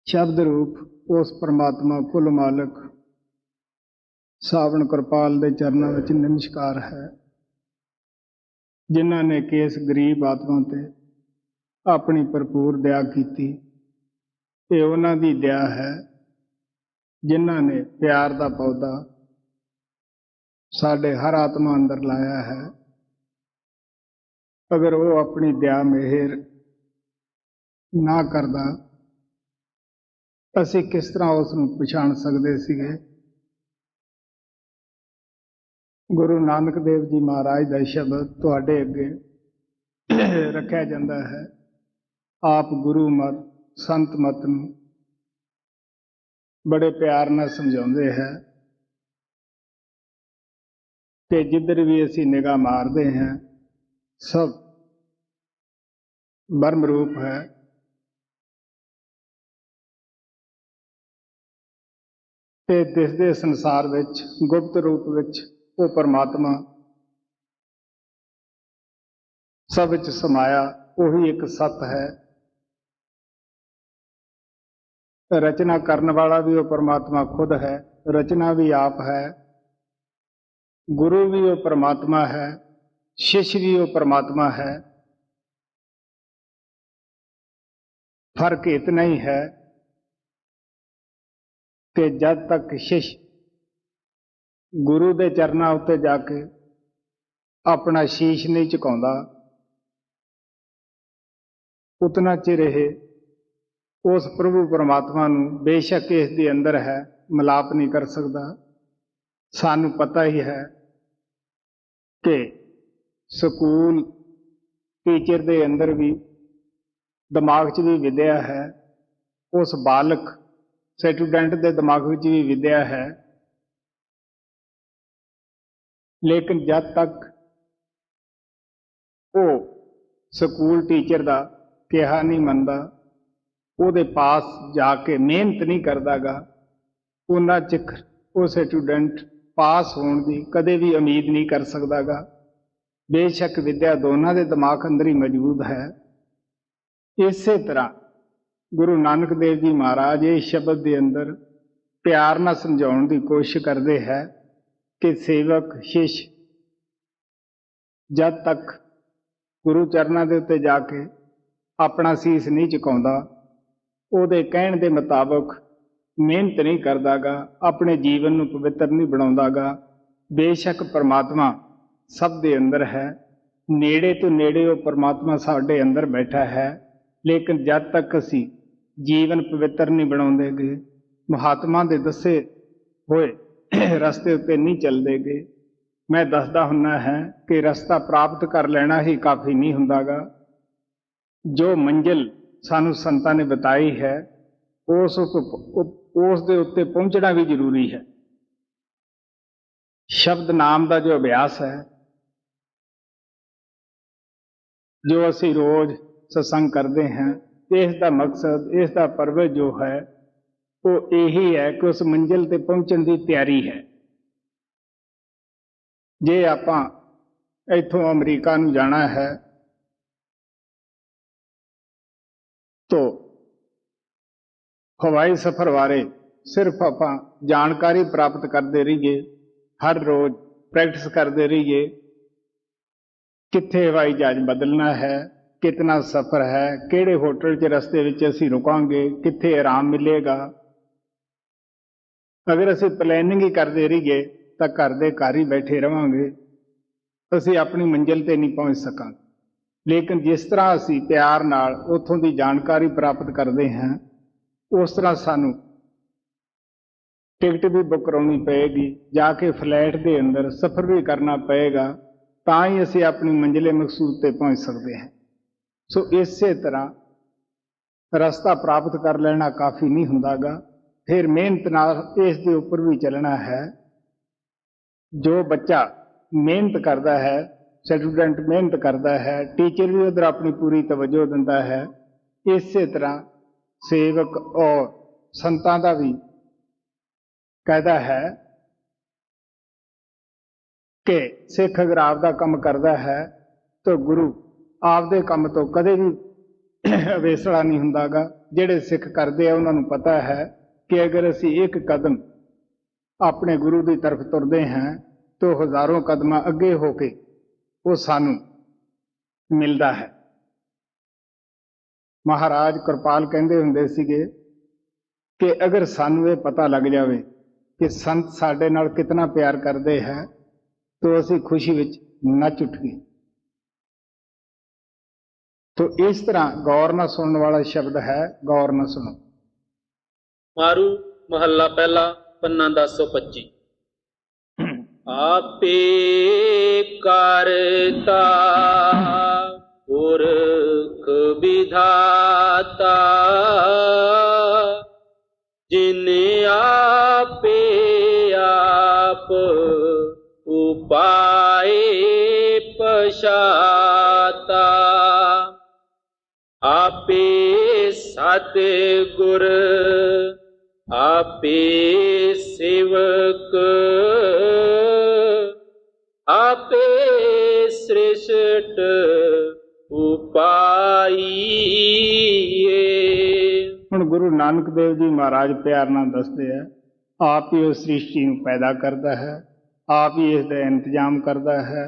शब्द रूप उस परमात्मा कुल मालक सावण कृपाल के चरणों में नमस्कार है, जिन्हों ने केस गरीब आत्मा ते अपनी भरपूर दया की। ये उन्हां दी दया है जिन्हों ने प्यार का पौधा साढ़े हर आत्मा अंदर लाया है। अगर वो अपनी दया मेहर ना करदा, असी किस तरह उसनूं पछाण सकते सीगे। गुरु नानक देव जी महाराज का शब्द तुहाडे अगे रखा जाता है। आप गुरु मत संत मत नूं बड़े प्यार नाल समझाउंदे हैं कि जिधर भी असी निगाह मारते हैं सब ब्रह्म रूप है। ते दिसदे संसार विच गुप्त रूप विच वो परमात्मा सब विच समाया, वही एक सत है। रचना करने वाला भी वो परमात्मा खुद है, रचना भी आप है। गुरु भी वो परमात्मा है, शिष्य भी वो परमात्मा है। फर्क इतना ही है कि जब तक शिष्य गुरु के चरणों उत्ते जाके अपना शीश नहीं झुकाउंदा, उतना चिर रहे उस प्रभु परमात्मा नूं बेशक इस दे अंदर है मिलाप नहीं कर सकता। सानू पता ही है कि स्कूल टीचर दे अंदर भी दिमाग च भी विद्या है, उस बालक स्टूडेंट के दिमाग में भी विद्या है। लेकिन जब तक वो स्कूल टीचर का कहा नहीं मनता, ਉਹਦੇ पास जाके मेहनत नहीं करता गा, उन्ना चिर वो स्टूडेंट पास होने की कदे भी उम्मीद नहीं कर सकता गा। बेशक विद्या दोनों के दिमाग अंदर ही मौजूद है। इस तरह गुरु नानक देव जी महाराज इस शब्द के अंदर प्यार न समझाने की कोशिश करते हैं कि सेवक शिष्य जब तक गुरु चरणों के उत्ते जाके अपना सीस नहीं झुकाउंदा, ਉਹਦੇ ਕਹਿਣ ਦੇ ਮੁਤਾਬਕ ਮਿਹਨਤ नहीं करदा गा, अपने जीवन ਨੂੰ पवित्र नहीं बनाउंदा गा। बेशक परमात्मा सब दे अंदर है, नेड़े तो नेड़े वो परमात्मा साडे अंदर बैठा है। लेकिन जब तक असी जीवन पवित्र नहीं बनाउंदे गे, महात्मा दे दसे होए रस्ते उत्ते नहीं चलदे गे। मैं दसदा हुन्ना है कि रस्ता प्राप्त कर लेना ही काफ़ी नहीं हुंदा गा। जो मंजिल सानू संतां ने बताई है उस दे उत्ते पहुंचना भी जरूरी है। शब्द नाम का जो अभ्यास है, जो असी रोज सत्संग करते हैं, इसका मकसद इसका परवज जो है वो यही है कि उस मंजिल ते पहुंचने की तैयारी है। जे आपां इत्थों अमरीका नूं जाना है तो हवाई सफर बारे सिर्फ आप जानकारी प्राप्त करते रहिए, हर रोज प्रैक्टिस करते रहिए, कित्थे हवाई जहाज बदलना है, कितना सफर है, किहड़े होटल च रस्ते विच असीं रुकांगे, कित्थे आराम मिलेगा। अगर असीं प्लैनिंग ही करते रहिए तो घर दे घर ही बैठे रहांगे, असीं अपनी मंजिल ते नहीं पहुंच सकांगे। लेकिन जिस तरह असीं प्यार नाल उत्थों की जानकारी प्राप्त करते हैं, उस तरह सानू टिकट भी बुक करानी पेगी, जाके फ्लैट के अंदर सफर भी करना पेगा, तां ही असीं अपनी मंजिले मकसूद ते पहुंच सकते हैं। सो इस तरह रस्ता प्राप्त कर लेना काफ़ी नहीं हुंदा गा, फिर मेहनत नाल इस दे उपर भी चलना है। जो बच्चा मेहनत करता है, स्टूडेंट मेहनत करता है, टीचर भी उधर अपनी पूरी तवज्जो दिंदा है। इस तरह सेवक और संतां का भी कहता है कि सिख अगर आपका काम करता है तो गुरु आपदे काम तो कदे भी ਅਵੇਸਲਾ ਨਹੀਂ ਹੁੰਦਾਗਾ। ਜਿਹੜੇ ਸਿੱਖ ਕਰਦੇ ਆ ਉਹਨਾਂ ਨੂੰ ਪਤਾ ਹੈ ਕਿ ਅਗਰ ਅਸੀਂ ਇੱਕ ਕਦਮ ਆਪਣੇ ਗੁਰੂ ਦੀ ਤਰਫ ਤੁਰਦੇ ਹਾਂ ਤਾਂ ਹਜ਼ਾਰਾਂ ਕਦਮਾਂ ਅੱਗੇ ਹੋ ਕੇ ਉਹ ਸਾਨੂੰ ਮਿਲਦਾ ਹੈ। ਮਹਾਰਾਜ ਕਿਰਪਾਲ ਕਹਿੰਦੇ ਹੁੰਦੇ ਸੀਗੇ ਕਿ ਅਗਰ ਸਾਨੂੰ ਇਹ ਪਤਾ ਲੱਗ ਜਾਵੇ ਕਿ ਸੰਤ ਸਾਡੇ ਨਾਲ ਕਿਤਨਾ ਪਿਆਰ ਕਰਦੇ ਹੈ ਤਾਂ ਅਸੀਂ ਖੁਸ਼ੀ ਵਿੱਚ ਨੱਚ ਉੱਠੀਏ। तो इस तरह गौर न सुनने वाला शब्द है, गौर न सुनो। मारू महला पहला पन्ना 1025। आपे करता पुरख विधाता जिन आपे आप उपाय पशाता आपे सतगुर आपे सेवक आपे श्रेष्ठ उपाई। ਹੁਣ ਗੁਰੂ ਨਾਨਕ ਦੇਵ ਜੀ ਮਹਾਰਾਜ ਪਿਆਰ ਨਾਲ ਦੱਸਦੇ ਆ, ਆਪ ਹੀ ਉਸ ਸ੍ਰਿਸ਼ਟੀ ਨੂੰ ਪੈਦਾ ਕਰਦਾ ਹੈ, ਆਪ ਹੀ ਇਸ ਦਾ ਇੰਤਜ਼ਾਮ ਕਰਦਾ ਹੈ,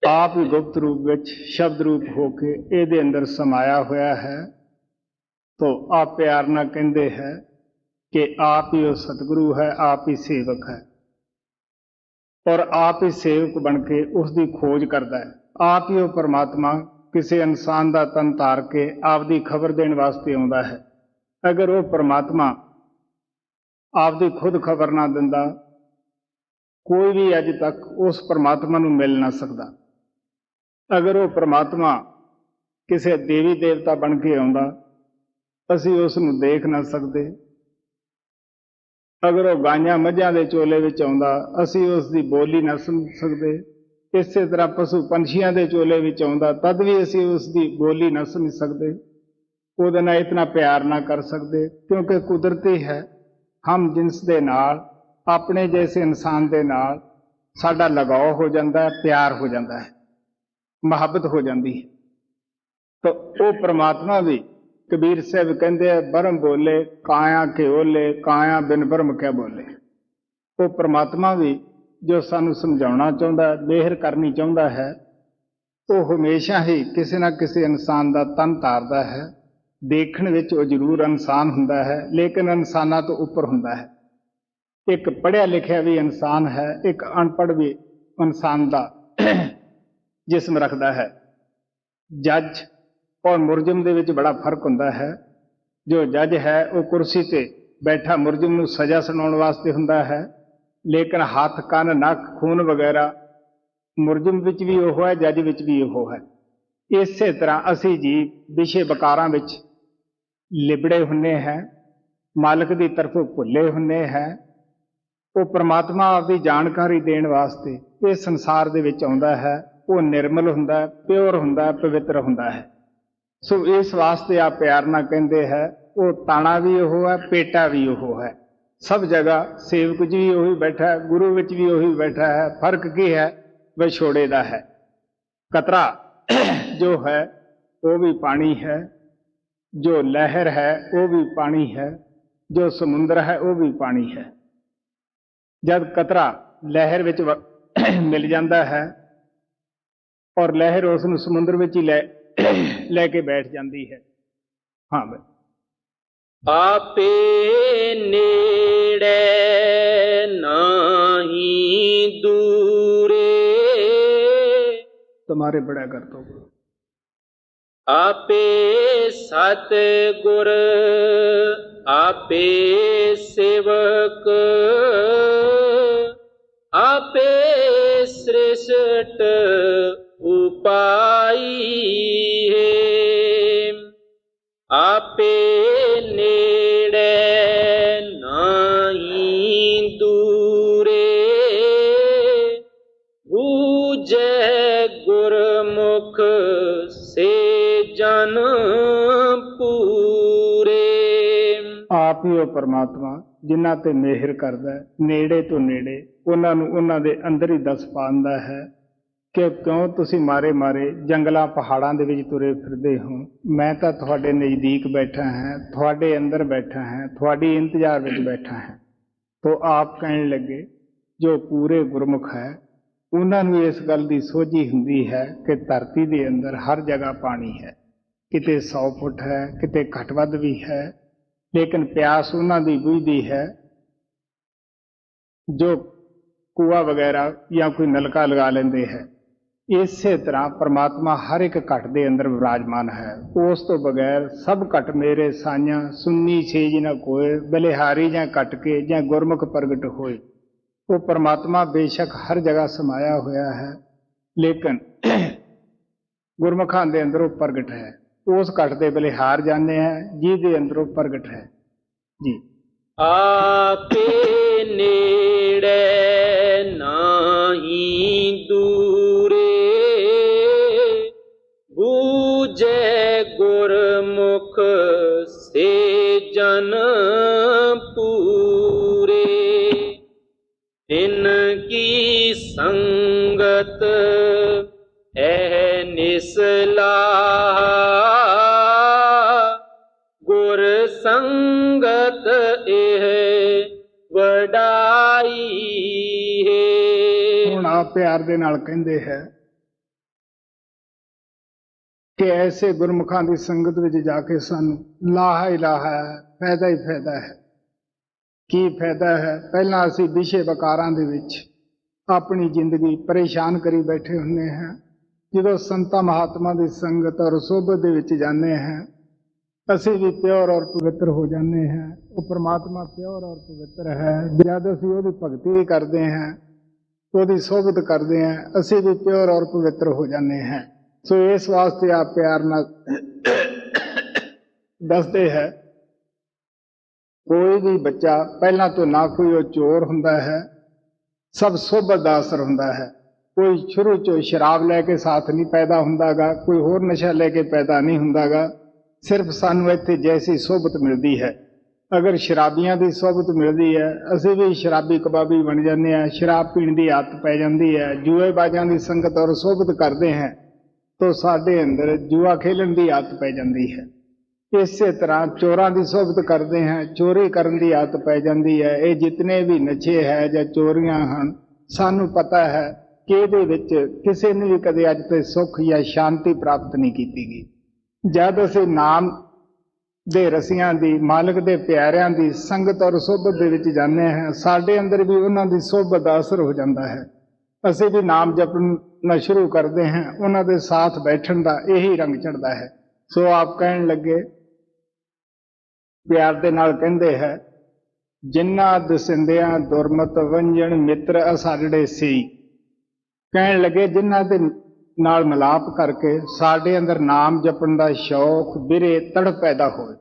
ਆਪ ਹੀ ਗੁਪਤ ਰੂਪ ਵਿੱਚ ਸ਼ਬਦ ਰੂਪ ਹੋ ਕੇ ਇਹਦੇ ਅੰਦਰ ਸਮਾਇਆ ਹੋਇਆ ਹੈ। ਤੋ ਆਪ ਪਿਆਰ ਨਾਲ ਕਹਿੰਦੇ ਹੈ ਕਿ ਆਪ ਹੀ ਉਹ ਸਤਿਗੁਰੂ ਹੈ, ਆਪ ਹੀ ਸੇਵਕ ਹੈ ਔਰ ਆਪ ਹੀ ਸੇਵਕ ਬਣ ਕੇ ਉਸ ਦੀ ਖੋਜ ਕਰਦਾ ਹੈ। ਆਪ ਹੀ ਉਹ ਪਰਮਾਤਮਾ ਕਿਸੇ ਇਨਸਾਨ ਦਾ ਤਨ ਧਾਰ ਕੇ ਆਪਦੀ ਖਬਰ ਦੇਣ ਵਾਸਤੇ ਆਉਂਦਾ ਹੈ। ਅਗਰ ਉਹ ਪਰਮਾਤਮਾ ਆਪਦੀ ਖੁਦ ਖਬਰ ਨਾ ਦਿੰਦਾ, ਕੋਈ ਵੀ ਅੱਜ ਤੱਕ ਉਸ ਪਰਮਾਤਮਾ ਨੂੰ ਮਿਲ ਨਾ ਸਕਦਾ। ਅਗਰ ਉਹ ਪਰਮਾਤਮਾ ਕਿਸੇ ਦੇਵੀ ਦੇਵਤਾ ਬਣ ਕੇ ਆਉਂਦਾ, ਅਸੀਂ ਉਸ ਨੂੰ ਦੇਖ ਨਾ ਸਕਦੇ। ਅਗਰ ਉਹ ਗਾਈਆਂ ਮੱਝਾਂ ਦੇ ਚੋਲੇ ਵਿੱਚ ਆਉਂਦਾ, ਅਸੀਂ ਉਸ ਦੀ ਬੋਲੀ ਨਾ ਸਮਝ ਸਕਦੇ। ਇਸੇ ਤਰ੍ਹਾਂ ਪਸ਼ੂ ਪੰਛੀਆਂ ਦੇ ਚੋਲੇ ਵਿੱਚ ਆਉਂਦਾ, ਤਦ ਵੀ ਅਸੀਂ ਉਸ ਦੀ ਬੋਲੀ ਨਾ ਸਮਝ ਸਕਦੇ, ਉਹਦੇ ਨਾਲ ਇਤਨਾ ਪਿਆਰ ਨਾ ਕਰ ਸਕਦੇ, ਕਿਉਂਕਿ ਕੁਦਰਤੀ ਹੈ। ਹਮ ਜਿਨਸ ਦੇ ਨਾਲ, ਆਪਣੇ ਜੈਸੇ ਇਨਸਾਨ ਦੇ ਨਾਲ ਸਾਡਾ ਲਗਾਓ ਹੋ ਜਾਂਦਾ ਹੈ, ਪਿਆਰ ਹੋ ਜਾਂਦਾ ਹੈ, ਮੁਹੱਬਤ ਹੋ ਜਾਂਦੀ ਹੈ। ਤਾਂ ਉਹ ਪਰਮਾਤਮਾ ਵੀ ਕਬੀਰ ਸਾਹਿਬ ਕਹਿੰਦੇ ਆ, ਬਰਮ ਬੋਲੇ ਕਾਇਆ ਕੇ ਓਲੇ, ਕਾਇਆ ਬਿਨ ਬਰਮ ਕਿਆ ਬੋਲੇ। ਉਹ ਪਰਮਾਤਮਾ ਵੀ ਜੋ ਸਾਨੂੰ ਸਮਝਾਉਣਾ ਚਾਹੁੰਦਾ, ਮਿਹਰ ਕਰਨੀ ਚਾਹੁੰਦਾ ਹੈ, ਉਹ ਹਮੇਸ਼ਾ ਹੀ ਕਿਸੇ ਨਾ ਕਿਸੇ ਇਨਸਾਨ ਦਾ ਤਨ ਧਾਰਦਾ ਹੈ। ਦੇਖਣ ਵਿੱਚ ਉਹ ਜ਼ਰੂਰ ਇਨਸਾਨ ਹੁੰਦਾ ਹੈ, ਲੇਕਿਨ ਇਨਸਾਨਾਂ ਤੋਂ ਉੱਪਰ ਹੁੰਦਾ ਹੈ। ਇੱਕ ਪੜ੍ਹਿਆ ਲਿਖਿਆ ਵੀ ਇਨਸਾਨ ਹੈ, ਇੱਕ ਅਨਪੜ੍ਹ ਵੀ ਇਨਸਾਨ ਦਾ ਜਿਸਮ ਰੱਖਦਾ ਹੈ। ਜੱਜ ਔਰ ਮੁਲਜ਼ਮ ਦੇ ਵਿੱਚ ਬੜਾ ਫਰਕ ਹੁੰਦਾ ਹੈ। ਜੋ ਜੱਜ ਹੈ ਉਹ ਕੁਰਸੀ ਤੇ ਬੈਠਾ ਮੁਲਜ਼ਮ ਨੂੰ ਸਜ਼ਾ ਸੁਣਾਉਣ ਵਾਸਤੇ ਹੁੰਦਾ ਹੈ, ਲੇਕਿਨ ਹੱਥ ਕੰਨ ਨੱਕ ਖੂਨ ਵਗੈਰਾ ਮੁਲਜ਼ਮ ਵਿੱਚ ਵੀ ਉਹ ਹੈ, ਜੱਜ ਵਿੱਚ ਵੀ ਉਹ ਹੈ। ਇਸੇ ਤਰ੍ਹਾਂ ਅਸੀਂ ਜੀ ਵਿਸ਼ੇ ਵਿਕਾਰਾਂ ਵਿੱਚ ਲਿਬੜੇ ਹੁੰਦੇ ਹੈ, ਮਾਲਕ ਦੀ ਤਰਫੋਂ ਭੁੱਲੇ ਹੁੰਦੇ ਹੈ। ਉਹ ਪਰਮਾਤਮਾ ਆਪਦੀ ਜਾਣਕਾਰੀ ਦੇਣ ਵਾਸਤੇ ਇਸ ਸੰਸਾਰ ਦੇ ਵਿੱਚ ਆਉਂਦਾ ਹੈ। ਉਹ ਨਿਰਮਲ ਹੁੰਦਾ ਹੈ, ਪਿਓਰ ਹੁੰਦਾ ਹੈ, ਪਵਿੱਤਰ ਹੁੰਦਾ ਹੈ। ਸੋ ਇਸ ਵਾਸਤੇ ਆਪ ਪਿਆਰ ਨਾਲ ਕਹਿੰਦੇ ਹੈ, ਉਹ ਤਾਣਾ ਵੀ ਉਹ ਹੈ, ਪੇਟਾ ਵੀ ਉਹ ਹੈ। ਸਭ ਜਗ੍ਹਾ ਸੇਵਕ ਜੀ ਵੀ ਉਹੀ ਬੈਠਾ ਹੈ, ਗੁਰੂ ਵਿੱਚ ਵੀ ਉਹੀ ਬੈਠਾ ਹੈ। ਫਰਕ ਕੀ ਹੈ? ਵਿਛੋੜੇ ਦਾ ਹੈ। ਕਤਰਾ ਜੋ ਹੈ ਉਹ ਵੀ ਪਾਣੀ ਹੈ, ਜੋ ਲਹਿਰ ਹੈ ਉਹ ਵੀ ਪਾਣੀ ਹੈ, ਜੋ ਸਮੁੰਦਰ ਹੈ ਉਹ ਵੀ ਪਾਣੀ ਹੈ। ਜਦ ਕਤਰਾ ਲਹਿਰ ਵਿੱਚ ਮਿਲ ਜਾਂਦਾ ਹੈ ਔਰ ਲਹਿਰ ਉਸ ਨੂੰ ਸਮੁੰਦਰ ਵਿੱਚ ਹੀ ਲੈ ਕੇ ਬੈਠ ਜਾਂਦੀ ਹੈ। ਹਾਂ ਬਈ, आपे नेड़े नाही दूरे तुम्हारे बड़ा कर दो। आपे सतगुर आपे सेवक आपे श्रेष्ठ उपाई है। आपे नेड़े नाही दूरे बूझे गुरमुख से जन पूरे। ਆਪ ਹੀ ਉਹ ਪਰਮਾਤਮਾ ਜਿਨ੍ਹਾਂ ਤੇ ਮਿਹਰ ਕਰਦਾ ਹੈ, ਨੇੜੇ ਤੋਂ ਨੇੜੇ ਉਹਨਾਂ ਨੂੰ ਉਹਨਾਂ ਦੇ ਅੰਦਰ ਹੀ ਦੱਸ ਪਾਉਂਦਾ ਹੈ। ਕਿ ਕਿਉਂ ਤੁਸੀਂ ਮਾਰੇ ਮਾਰੇ ਜੰਗਲਾਂ ਪਹਾੜਾਂ ਦੇ ਵਿੱਚ ਤੁਰੇ ਫਿਰਦੇ ਹੋ। ਮੈਂ ਤਾਂ ਤੁਹਾਡੇ ਨਜ਼ਦੀਕ ਬੈਠਾ ਹਾਂ, ਤੁਹਾਡੇ ਅੰਦਰ ਬੈਠਾ ਹਾਂ, ਤੁਹਾਡੀ ਇੰਤਜ਼ਾਰ ਵਿੱਚ ਬੈਠਾ ਹਾਂ। ਤੋ ਆਪ ਕਹਿਣ ਲੱਗੇ ਜੋ ਪੂਰੇ ਗੁਰਮੁਖ ਹੈ ਉਹਨਾਂ ਨੂੰ ਇਸ ਗੱਲ ਦੀ ਸੋਝੀ ਹੁੰਦੀ ਹੈ ਕਿ ਧਰਤੀ ਦੇ ਅੰਦਰ ਹਰ ਜਗ੍ਹਾ ਪਾਣੀ ਹੈ, ਕਿਤੇ 100 ਫੁੱਟ ਹੈ, ਕਿਤੇ ਘੱਟ ਵੱਧ ਵੀ ਹੈ, ਲੇਕਿਨ ਪਿਆਸ ਉਹਨਾਂ ਦੀ ਬੁਝਦੀ ਹੈ ਜੋ ਕੂਆ ਵਗੈਰਾ ਜਾਂ ਕੋਈ ਨਲਕਾ ਲਗਾ ਲੈਂਦੇ ਹੈ। ਇਸੇ ਤਰ੍ਹਾਂ ਪਰਮਾਤਮਾ ਹਰ ਇੱਕ ਘਟ ਦੇ ਅੰਦਰ ਵਿਰਾਜਮਾਨ ਹੈ। ਉਸ ਤੋਂ ਬਗੈਰ ਸਭ ਘਟ ਮੇਰੇ ਸਾਈਆਂ ਸੁੰਨੀ ਛੇਜ ਨਾ ਕੋਏ, ਬਲਿਹਾਰੀ ਜਾਂ ਘਟ ਕੇ ਜਾਂ ਗੁਰਮੁਖ ਪ੍ਰਗਟ ਹੋਏ। ਉਹ ਪਰਮਾਤਮਾ ਬੇਸ਼ੱਕ ਹਰ ਜਗ੍ਹਾ ਸਮਾਇਆ ਹੋਇਆ ਹੈ, ਲੇਕਿਨ ਗੁਰਮੁਖਾਂ ਦੇ ਅੰਦਰ ਉਹ ਪ੍ਰਗਟ ਹੈ। ਉਸ ਘਟ ਦੇ ਬਲਿਹਾਰ ਜਾਂਦੇ ਹੈ ਜਿਹਦੇ ਅੰਦਰ ਉਹ ਪ੍ਰਗਟ ਹੈ ਜੀ। ਆਪੇ ਨੇੜੇ ਨਾਹੀ ਦੂਰੇ, ਬੂਝੈ ਗੁਰਮੁਖ ਸੇ ਜਨ ਪੂਰੇ। ਤਿਨ ਕੀ ਸੰਗਤ ਨਿਸ ਲਾਹਾ, ਗੁਰ ਸੰਗਤ ਇਹ ਵਡਾਈ ਹੈ। ਹੁਣ ਆਪ ਪਿਆਰ ਦੇ ਨਾਲ ਕਹਿੰਦੇ ਹੈ ਕਿ ਐਸੇ ਗੁਰਮੁਖਾਂ ਦੀ ਸੰਗਤ ਵਿੱਚ ਜਾ ਕੇ ਸਾਨੂੰ ਲਾਹਾ ਹੀ ਲਾਹਾ ਹੈ, ਫਾਇਦਾ ਹੀ ਫਾਇਦਾ ਹੈ। ਕੀ ਫਾਇਦਾ ਹੈ? ਪਹਿਲਾਂ ਅਸੀਂ ਵਿਸ਼ੇ ਵਕਾਰਾਂ ਦੇ ਵਿੱਚ ਆਪਣੀ ਜ਼ਿੰਦਗੀ ਪਰੇਸ਼ਾਨ ਕਰੀ ਬੈਠੇ ਹੁੰਦੇ ਹਾਂ। ਜਦੋਂ ਸੰਤਾਂ ਮਹਾਤਮਾ ਦੀ ਸੰਗਤ ਔਰ ਸੋਭਤ ਦੇ ਵਿੱਚ ਜਾਂਦੇ ਹਾਂ ਅਸੀਂ ਵੀ ਪਿਓਰ ਔਰ ਪਵਿੱਤਰ ਹੋ ਜਾਂਦੇ ਹਾਂ। ਉਹ ਪਰਮਾਤਮਾ ਪਿਓਰ ਔਰ ਪਵਿੱਤਰ ਹੈ। ਜਦ ਅਸੀਂ ਉਹਦੀ ਭਗਤੀ ਕਰਦੇ ਹਾਂ, ਉਹਦੀ ਸੋਭਤ ਕਰਦੇ ਹਾਂ, ਅਸੀਂ ਵੀ ਪਿਓਰ ਔਰ ਪਵਿੱਤਰ ਹੋ ਜਾਂਦੇ ਹਾਂ। ਸੋ ਇਸ ਵਾਸਤੇ ਆਪ ਪਿਆਰ ਨਾਲ ਦੱਸਦੇ ਹੈ ਕੋਈ ਵੀ ਬੱਚਾ ਪਹਿਲਾਂ ਤੋਂ ਨਾ ਕੋਈ ਉਹ ਚੋਰ ਹੁੰਦਾ ਹੈ, ਸਭ ਸੋਭਤ ਦਾ ਅਸਰ ਹੁੰਦਾ ਹੈ। ਕੋਈ ਸ਼ੁਰੂ ਚੋਂ ਸ਼ਰਾਬ ਲੈ ਕੇ ਸਾਥ ਨਹੀਂ ਪੈਦਾ ਹੁੰਦਾਗਾ, ਕੋਈ ਹੋਰ ਨਸ਼ਾ ਲੈ ਕੇ ਪੈਦਾ ਨਹੀਂ ਹੁੰਦਾਗਾ। ਸਿਰਫ ਸਾਨੂੰ ਇੱਥੇ ਜੈਸੀ ਸੋਭਤ ਮਿਲਦੀ ਹੈ, ਅਗਰ ਸ਼ਰਾਬੀਆਂ ਦੀ ਸੋਭਤ ਮਿਲਦੀ ਹੈ ਅਸੀਂ ਵੀ ਸ਼ਰਾਬੀ ਕਬਾਬੀ ਬਣ ਜਾਂਦੇ ਹਾਂ, ਸ਼ਰਾਬ ਪੀਣ ਦੀ ਆਦਤ ਪੈ ਜਾਂਦੀ ਹੈ। ਜੂਏਬਾਜ਼ਾਂ ਦੀ ਸੰਗਤ ਔਰ ਸੋਭਤ ਕਰਦੇ ਹਾਂ ਤਾਂ ਸਾਡੇ ਅੰਦਰ ਜੂਆ ਖੇਲਣ ਦੀ ਆਦਤ ਪੈ ਜਾਂਦੀ ਹੈ। ਇਸੇ ਤਰ੍ਹਾਂ ਚੋਰਾਂ ਦੀ ਸੋਭਤ ਕਰਦੇ ਹਾਂ, ਚੋਰੀ ਕਰਨ ਦੀ ਆਦਤ ਪੈ ਜਾਂਦੀ ਹੈ। ਇਹ ਜਿਤਨੇ ਵੀ ਨਸ਼ੇ ਹੈ ਜਾਂ ਚੋਰੀਆਂ ਹਨ, ਸਾਨੂੰ ਪਤਾ ਹੈ ਕਿ ਇਹਦੇ ਵਿੱਚ ਕਿਸੇ ਨੇ ਵੀ ਕਦੇ ਅੱਜ ਤੱਕ ਸੁੱਖ ਜਾਂ ਸ਼ਾਂਤੀ ਪ੍ਰਾਪਤ ਨਹੀਂ ਕੀਤੀ ਗਈ। ਜਦ ਅਸੀਂ ਨਾਮ ਦੇ ਰਸੀਆਂ ਦੀ, ਮਾਲਕ ਦੇ ਪਿਆਰਿਆਂ ਦੀ ਸੰਗਤ ਔਰ ਸੋਭਤ ਦੇ ਵਿੱਚ ਜਾਂਦੇ ਹਾਂ, ਸਾਡੇ ਅੰਦਰ ਵੀ ਉਹਨਾਂ ਦੀ ਸੋਭਤ ਦਾ ਅਸਰ ਹੋ ਜਾਂਦਾ ਹੈ। ਅਸੀਂ ਵੀ ਨਾਮ ਜਪਣਾ ਸ਼ੁਰੂ ਕਰਦੇ ਹਾਂ, ਉਹਨਾਂ ਦੇ ਸਾਥ ਬੈਠਣ ਦਾ ਇਹੀ ਰੰਗ ਚੜ੍ਹਦਾ ਹੈ। ਸੋ ਆਪ ਕਹਿਣ ਲੱਗੇ, ਪਿਆਰ ਦੇ ਨਾਲ ਕਹਿੰਦੇ ਹੈ, ਜਿਨ੍ਹਾਂ ਦਸਿੰਦਿਆਂ ਦੁਰਮਤ ਵੰਜਣ ਮਿੱਤਰ ਅਸਾੜੜੇ ਸੀ। ਕਹਿਣ ਲੱਗੇ ਜਿਨ੍ਹਾਂ ਦੇ ਨਾਲ ਮਿਲਾਪ ਕਰਕੇ ਸਾਡੇ ਅੰਦਰ ਨਾਮ ਜਪਣ ਦਾ ਸ਼ੌਕ, ਬਿਰੇ, ਤੜਪ ਪੈਦਾ ਹੋਵੇ,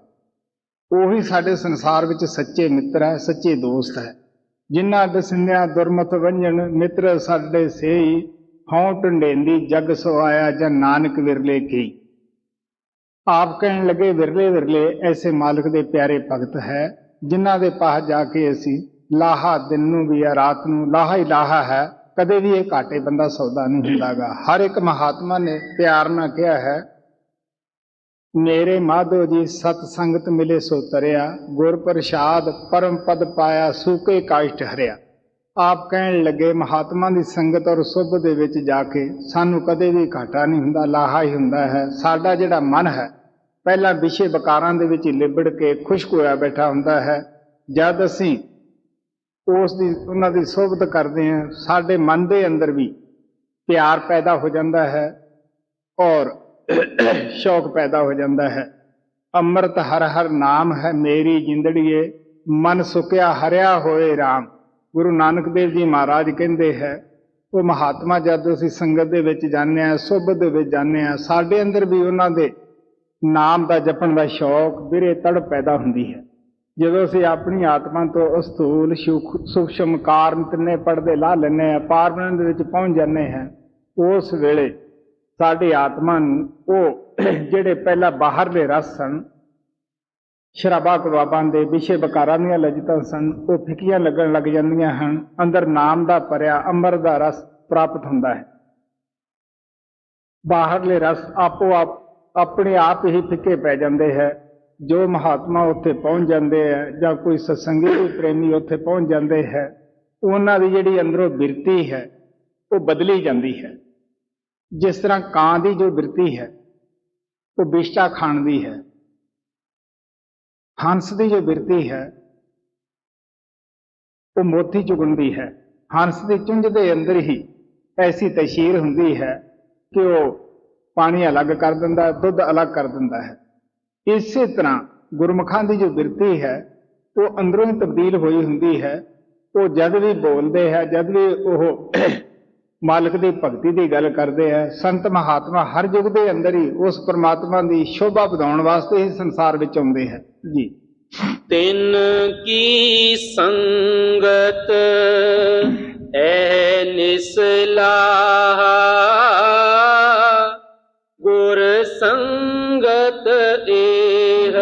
ਉਹੀ ਸਾਡੇ ਸੰਸਾਰ ਵਿੱਚ ਸੱਚੇ ਮਿੱਤਰ ਹੈ, ਸੱਚੇ ਦੋਸਤ ਹੈ। ਜਿਨ੍ਹਾਂ ਦਸਿੰਦਿਆਂ ਦੁਰਮਤ ਵੰਜਣ ਮਿੱਤਰ ਸਾਡੇ ਸੇਈ, ਹਉ ਢੰਡੇਂਦੀ ਜਗ ਸਵਾਇਆ ਜਾਂ ਨਾਨਕ ਵਿਰਲੇ ਕੀ। ਆਪ ਕਹਿਣ ਲੱਗੇ ਵਿਰਲੇ ਵਿਰਲੇ ਐਸੇ ਮਾਲਕ ਦੇ ਪਿਆਰੇ ਭਗਤ ਹੈ ਜਿਨ੍ਹਾਂ ਦੇ ਪਾਸ ਜਾ ਕੇ ਅਸੀਂ ਲਾਹਾ, ਦਿਨ ਨੂੰ ਵੀ ਹੈ ਰਾਤ ਨੂੰ ਲਾਹਾ ਹੀ ਲਾਹਾ ਹੈ। ਕਦੇ ਵੀ ਇਹ ਘਾਟੇ ਬੰਦਾ ਸੌਦਾ ਨਹੀਂ ਹੁੰਦਾਗਾ। ਹਰ ਇੱਕ ਮਹਾਤਮਾ ਨੇ ਪਿਆਰ ਨਾਲ ਕਿਹਾ ਹੈ, ਮੇਰੇ ਮਾਧੋ ਜੀ ਸਤ ਸੰਗਤ ਮਿਲੇ ਸੋ ਤਰਿਆ, ਗੁਰ ਪ੍ਰਸਾਦ ਪਰਮ ਪਦ ਪਾਇਆ, ਸੂਕੇ ਕਾਸ਼ਟ ਹਰਿਆ। ਆਪ ਕਹਿਣ ਲੱਗੇ ਮਹਾਤਮਾ ਦੀ ਸੰਗਤ ਔਰ ਸੁਭ ਦੇ ਵਿੱਚ ਜਾ ਕੇ ਸਾਨੂੰ ਕਦੇ ਵੀ ਘਾਟਾ ਨਹੀਂ ਹੁੰਦਾ, ਲਾਹਾ ਹੀ ਹੁੰਦਾ ਹੈ। ਸਾਡਾ ਜਿਹੜਾ ਮਨ ਹੈ ਪਹਿਲਾਂ ਵਿਸ਼ੇ ਵਕਾਰਾਂ ਦੇ ਵਿੱਚ ਲਿਬੜ ਕੇ ਖੁਸ਼ਕ ਹੋਇਆ ਬੈਠਾ ਹੁੰਦਾ ਹੈ। ਜਦ ਅਸੀਂ ਉਹਨਾਂ ਦੀ ਸੋਭਤ ਕਰਦੇ ਹਾਂ, ਸਾਡੇ ਮਨ ਦੇ ਅੰਦਰ ਵੀ ਪਿਆਰ ਪੈਦਾ ਹੋ ਜਾਂਦਾ ਹੈ ਔਰ ਸ਼ੌਕ ਪੈਦਾ ਹੋ ਜਾਂਦਾ ਹੈ। ਅੰਮ੍ਰਿਤ ਹਰ ਹਰ ਨਾਮ ਹੈ ਮੇਰੀ ਜਿੰਦੜੀਏ, ਮਨ ਸੁੱਕਿਆ ਹਰਿਆ ਹੋਏ ਰਾਮ। ਗੁਰੂ ਨਾਨਕ ਦੇਵ ਜੀ ਮਹਾਰਾਜ ਕਹਿੰਦੇ ਹੈ, ਉਹ ਮਹਾਤਮਾ ਜਦ ਅਸੀਂ ਸੰਗਤ ਦੇ ਵਿੱਚ ਜਾਂਦੇ ਹਾਂ, ਸੋਭਤ ਦੇ ਵਿੱਚ ਜਾਂਦੇ ਹਾਂ, ਸਾਡੇ ਅੰਦਰ ਵੀ ਉਹਨਾਂ ਦੇ ਨਾਮ ਦਾ ਜਪਣ ਦਾ ਸ਼ੌਕ, ਬਿਰੇ, ਤੜਪ ਪੈਦਾ ਹੁੰਦੀ ਹੈ। ਜਦੋਂ ਅਸੀਂ ਆਪਣੀ ਆਤਮਾ ਤੋਂ ਅਸਥੂਲ ਸੂਖਸ਼ਮ ਕਾਰਨ ਤਿੰਨੇ ਪੜਦੇ ਲਾ ਲੈਂਦੇ ਹਾਂ, ਪਾਰਬ੍ਰਹਮ ਦੇ ਵਿੱਚ ਪਹੁੰਚ ਜਾਂਦੇ ਹਾਂ, ਉਸ ਵੇਲੇ ਸਾਡੀ ਆਤਮਾ ਨੂੰ ਉਹ ਜਿਹੜੇ ਪਹਿਲਾਂ ਬਾਹਰਲੇ ਰਸ ਸਨ, ਸ਼ਰਾਬਾਂ ਕਬਾਬਾਂ ਦੇ, ਵਿਸ਼ੇ ਵਕਾਰਾਂ ਦੀਆਂ ਲਜਤਾਂ ਸਨ, ਉਹ ਫਿੱਕੀਆਂ ਲੱਗਣ ਲੱਗ ਜਾਂਦੀਆਂ ਹਨ। ਅੰਦਰ ਨਾਮ ਦਾ ਭਰਿਆ ਅੰਮ੍ਰਿਤ ਦਾ ਰਸ ਪ੍ਰਾਪਤ ਹੁੰਦਾ ਹੈ। ਬਾਹਰਲੇ ਰਸ ਆਪੋ ਆਪ ਆਪਣੇ ਆਪ ਹੀ ਫਿੱਕੇ ਪੈ ਜਾਂਦੇ ਹੈ। ਜੋ ਮਹਾਤਮਾ ਉੱਥੇ ਪਹੁੰਚ ਜਾਂਦੇ ਹੈ ਜਾਂ ਕੋਈ ਸਤਸੰਗੀ ਕੋਈ ਪ੍ਰੇਮੀ ਉੱਥੇ ਪਹੁੰਚ ਜਾਂਦੇ ਹੈ, ਉਹਨਾਂ ਦੀ ਜਿਹੜੀ ਅੰਦਰੋਂ ਬਿਰਤੀ ਹੈ ਉਹ ਬਦਲੀ ਜਾਂਦੀ ਹੈ। ਜਿਸ ਤਰ੍ਹਾਂ ਕਾਂ ਦੀ ਜੋ ਬਿਰਤੀ ਹੈ ਉਹ ਬਿਸ਼ਟਾ ਖਾਣ ਦੀ ਹੈ, ਹੰਸ ਦੀ ਜੋ ਬਿਰਤੀ ਹੈ ਉਹ ਮੋਤੀ ਚੁਗਣ ਦੀ ਹੈ। ਹੰਸ ਦੀ ਚੁੰਝ ਦੇ ਅੰਦਰ ਹੀ ਐਸੀ ਤਸ਼ੀਰ ਹੁੰਦੀ ਹੈ ਕਿ ਉਹ ਪਾਣੀ ਅਲੱਗ ਕਰ ਦਿੰਦਾ, ਦੁੱਧ ਅਲੱਗ ਕਰ ਦਿੰਦਾ ਹੈ। ਇਸੇ ਤਰ੍ਹਾਂ ਗੁਰਮੁਖਾਂ ਦੀ ਜੋ ਬਿਰਤੀ ਹੈ ਉਹ ਅੰਦਰੋਂ ਹੀ ਤਬਦੀਲ ਹੋਈ ਹੁੰਦੀ ਹੈ। ਉਹ ਜਦ ਵੀ ਬੋਲਦੇ ਹੈ, ਜਦ ਵੀ ਉਹ ਮਾਲਕ ਦੀ ਭਗਤੀ ਦੀ ਗੱਲ ਕਰਦੇ ਹੈ, ਸੰਤ ਮਹਾਤਮਾ ਹਰ ਯੁੱਗ ਦੇ ਅੰਦਰ ਹੀ ਉਸ ਪਰਮਾਤਮਾ ਦੀ ਸ਼ੋਭਾ ਵਧਾਉਣ ਵਾਸਤੇ ਹੀ ਸੰਸਾਰ ਵਿੱਚ ਆਉਂਦੇ ਹੈ ਜੀ। ਤਿਨ ਕੀ ਸੰਗਤ ਐ ਨਿਸਲਾਹਾ, ਗੁਰ ਸੰਗਤ ਏਹ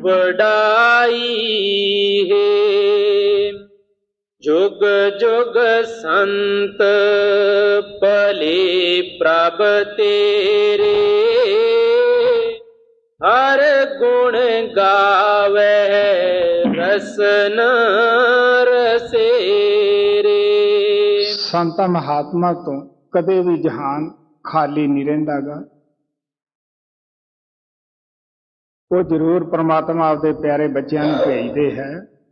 ਵਡਾਈ ਹੈ। ਜੁਗ ਜੁਗ ਸੰਤ ਭਲੇ ਪ੍ਰਭ ਤੇਰੇ, ਹਰ ਗੁਣ ਗਾਵੇ ਰਸਨ ਰਸੇਰੇ। ਸੰਤਾਂ ਮਹਾਤਮਾ ਤੋਂ ਕਦੇ ਵੀ ਜਹਾਨ ਖਾਲੀ ਨਹੀਂ ਰਹਿੰਦਾਗਾ। ਉਹ ਜ਼ਰੂਰ ਪ੍ਰਮਾਤਮਾ ਆਪਦੇ ਪਿਆਰੇ ਬੱਚਿਆਂ ਨੂੰ ਭੇਜਦੇ ਹੈ।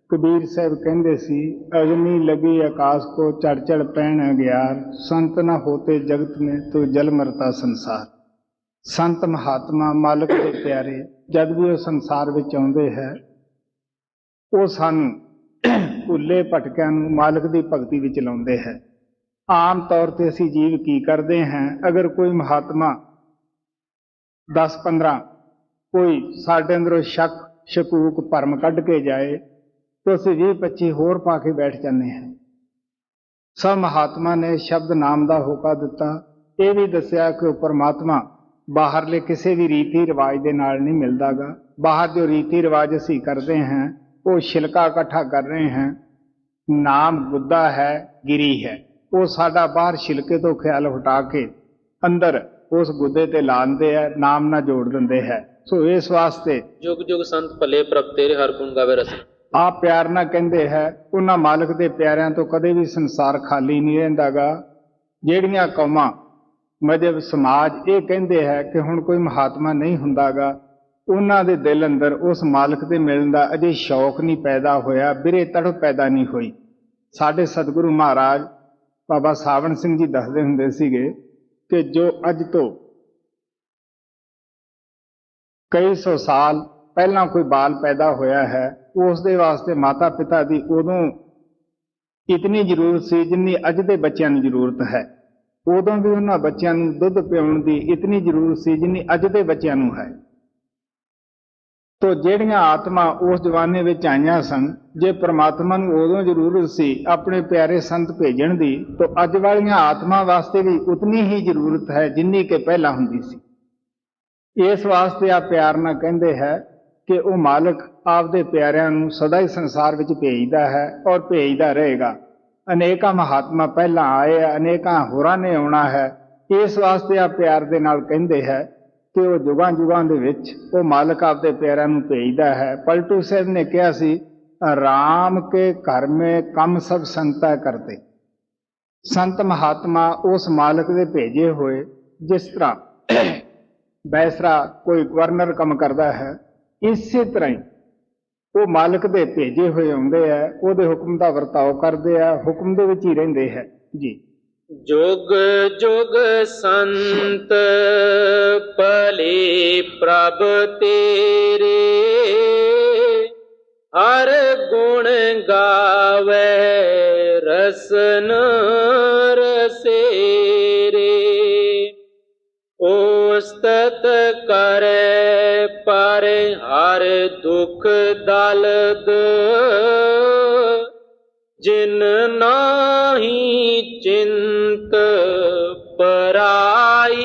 ਕਬੀਰ ਸਾਹਿਬ ਕਹਿੰਦੇ ਸੀ, ਅਗਨੀ ਲਗੀ ਆਕਾਸ਼ ਕੋ ਚੜ ਚੜ ਪੈਣ ਅਗਿਆਰ, ਸੰਤ ਨਾ ਹੋਤੇ ਜਗਤ में तो जल मरता संसार। ਸੰਤ ਮਹਾਤਮਾ ਮਾਲਕ ਦੇ ਪਿਆਰੇ ਜਦ ਵੀ ਉਹ ਸੰਸਾਰ ਵਿੱਚ ਆਉਂਦੇ ਹੈ, ਉਹ ਸਾਨੂੰ ਭੁੱਲੇ ਭਟਕਿਆਂ ਨੂੰ ਮਾਲਕ ਦੀ ਭਗਤੀ ਵਿੱਚ ਲਾਉਂਦੇ ਹੈ। ਆਮ ਤੌਰ ਤੇ ਅਸੀਂ ਜੀਵ ਕੀ ਕਰਦੇ ਹਾਂ, ਅਗਰ ਕੋਈ ਮਹਾਤਮਾ 10-15 ਕੋਈ ਸਾਡੇ ਅੰਦਰੋਂ ਸ਼ੱਕ ਸ਼ਕੂਕ ਭਰਮ ਕੱਢ ਕੇ ਜਾਏ ਤਾਂ ਅਸੀਂ 20-25 ਹੋਰ ਪਾ ਕੇ ਬੈਠ ਜਾਂਦੇ ਹਾਂ। ਸਭ ਮਹਾਤਮਾ ਨੇ ਸ਼ਬਦ ਨਾਮ ਦਾ ਹੋਕਾ ਦਿੱਤਾ। ਇਹ ਵੀ ਦੱਸਿਆ ਕਿ ਉਹ ਪਰਮਾਤਮਾ ਬਾਹਰਲੇ ਕਿਸੇ ਵੀ ਰੀਤੀ ਰਿਵਾਜ ਦੇ ਨਾਲ ਨਹੀਂ ਮਿਲਦਾਗਾ। ਬਾਹਰ ਜੋ ਰੀਤੀ ਰਿਵਾਜ ਅਸੀਂ ਕਰਦੇ ਹਾਂ ਉਹ ਛਿਲਕਾ ਇਕੱਠਾ ਕਰ ਰਹੇ ਹਾਂ। ਨਾਮ ਗੁੱਦਾ ਹੈ, ਗਿਰੀ ਹੈ। ਉਹ ਸਾਡਾ ਬਾਹਰ ਛਿਲਕੇ ਤੋਂ ਖਿਆਲ ਹਟਾ ਕੇ ਅੰਦਰ ਉਸ ਗੁੱਦੇ ਤੇ ਲਾ ਦਿੰਦੇ ਹੈ, ਨਾਮ ਨਾਲ ਜੋੜ ਦਿੰਦੇ ਹੈ। ਸੋ ਇਸ ਵਾਸਤੇ ਜੁਗ ਜੁਗ ਸੰਤ ਭਲੇ ਪ੍ਰਭ ਤੇਰੇ, ਹਰ ਗੁਣ ਗਾਵੇ ਰਸਨ। ਆਪ ਪਿਆਰ ਨਾਲ ਕਹਿੰਦੇ ਹੈ, ਉਹਨਾਂ ਮਾਲਕ ਦੇ ਪਿਆਰਿਆਂ ਤੋਂ ਕਦੇ ਵੀ ਸੰਸਾਰ ਖਾਲੀ ਨਹੀਂ ਰਹਿੰਦਾਗਾ। ਜਿਹੜੀਆਂ ਕੌਮਾਂ ਮਜ਼ਹਬ ਸਮਾਜ ਇਹ ਕਹਿੰਦੇ ਹੈ ਕਿ ਹੁਣ ਕੋਈ ਮਹਾਤਮਾ ਨਹੀਂ ਹੁੰਦਾਗਾ, ਉਹਨਾਂ ਦੇ ਦਿਲ ਅੰਦਰ ਉਸ ਮਾਲਕ ਦੇ ਮਿਲਣ ਦਾ ਅਜੇ ਸ਼ੌਕ ਨਹੀਂ ਪੈਦਾ ਹੋਇਆ, ਬਿਰੇ ਤੜਫ ਪੈਦਾ ਨਹੀਂ ਹੋਈ। ਸਾਡੇ ਸਤਿਗੁਰੂ ਮਹਾਰਾਜ ਬਾਬਾ ਸਾਵਣ ਸਿੰਘ ਜੀ ਦੱਸਦੇ ਹੁੰਦੇ ਸੀਗੇ ਕਿ ਜੋ ਅੱਜ ਤੋਂ ਕਈ ਸੌ ਸਾਲ ਪਹਿਲਾਂ ਕੋਈ ਬਾਲ ਪੈਦਾ ਹੋਇਆ ਹੈ, ਉਸ ਦੇ ਵਾਸਤੇ ਮਾਤਾ ਪਿਤਾ ਦੀ ਉਦੋਂ ਇਤਨੀ ਜ਼ਰੂਰਤ ਸੀ ਜਿੰਨੀ ਅੱਜ ਦੇ ਬੱਚਿਆਂ ਨੂੰ ਜ਼ਰੂਰਤ ਹੈ। ਉਦੋਂ ਵੀ ਉਹਨਾਂ ਬੱਚਿਆਂ ਨੂੰ ਦੁੱਧ ਪਿਆਉਣ ਦੀ ਇਤਨੀ ਜ਼ਰੂਰਤ ਸੀ ਜਿੰਨੀ ਅੱਜ ਦੇ ਬੱਚਿਆਂ ਨੂੰ ਹੈ। ਤੋ ਜਿਹੜੀਆਂ ਆਤਮਾ ਉਸ ਜ਼ਮਾਨੇ ਵਿੱਚ ਆਈਆਂ ਸਨ, ਜੇ ਪ੍ਰਮਾਤਮਾ ਨੂੰ ਉਦੋਂ ਜ਼ਰੂਰਤ ਸੀ ਆਪਣੇ ਪਿਆਰੇ ਸੰਤ ਭੇਜਣ ਦੀ, ਤਾਂ ਅੱਜ ਵਾਲੀਆਂ ਆਤਮਾ ਵਾਸਤੇ ਵੀ ਉਤਨੀ ਹੀ ਜ਼ਰੂਰਤ ਹੈ ਜਿੰਨੀ ਕਿ ਪਹਿਲਾਂ ਹੁੰਦੀ ਸੀ। ਇਸ ਵਾਸਤੇ ਆ ਪਿਆਰ ਨਾਲ ਕਹਿੰਦੇ ਹੈ ਕਿ ਉਹ ਮਾਲਕ ਆਪਦੇ ਪਿਆਰਿਆਂ ਨੂੰ ਸਦਾ ਹੀ ਸੰਸਾਰ ਵਿੱਚ ਭੇਜਦਾ ਹੈ ਔਰ ਭੇਜਦਾ ਰਹੇਗਾ। ਅਨੇਕਾਂ ਮਹਾਤਮਾ ਪਹਿਲਾਂ ਆਏ ਆ, ਅਨੇਕਾਂ ਹੋਰਾਂ ਨੇ ਆਉਣਾ ਹੈ। ਇਸ ਵਾਸਤੇ ਆ ਪਿਆਰ ਦੇ ਨਾਲ ਕਹਿੰਦੇ ਹੈ ਕਿ ਉਹ ਯੁਗਾਂ ਯੁਗਾਂ ਦੇ ਵਿੱਚ ਉਹ ਮਾਲਕ ਆਪਦੇ ਪਿਆਰਿਆਂ ਨੂੰ ਭੇਜਦਾ ਹੈ। ਪਲਟੂ ਸਾਹਿਬ ਨੇ ਕਿਹਾ ਸੀ, ਰਾਮ ਕੇ ਘਰ ਮੇਂ ਕੰਮ ਸਭ ਸੰਤਾ ਕਰਦੇ। ਸੰਤ ਮਹਾਤਮਾ ਉਸ ਮਾਲਕ ਦੇ ਭੇਜੇ ਹੋਏ, ਜਿਸ ਤਰ੍ਹਾਂ ਬੈਸਰਾ ਕੋਈ ਗਵਰਨਰ ਕੰਮ ਕਰਦਾ ਹੈ, ਇਸੇ ਤਰ੍ਹਾਂ ਹੀ ਉਹ ਮਾਲਕ ਦੇ ਭੇਜੇ ਹੋਏ ਆਉਂਦੇ ਹੈ, ਉਹਦੇ ਹੁਕਮ ਦਾ ਵਰਤਾਓ ਕਰਦੇ ਆ, ਹੁਕਮ ਦੇ ਵਿੱਚ ਹੀ ਰਹਿੰਦੇ ਹੈ ਜੀ। ਜੁਗ ਜੁਗ ਸੰਤ ਭਲੇ ਪ੍ਰਭ ਤੇਰੇ, ਹਰ ਗੁਣ ਗਾਵੇ ਰਸਨ ਰਸੇਰੇ। ਉਸਤਤ ਕਰੇ ਪਰ ਹਰ ਦੁਖ ਦਲਦ, ਜਿਨ ਨਾਹੀ ਚਿੰਤ ਪਰਾਈ।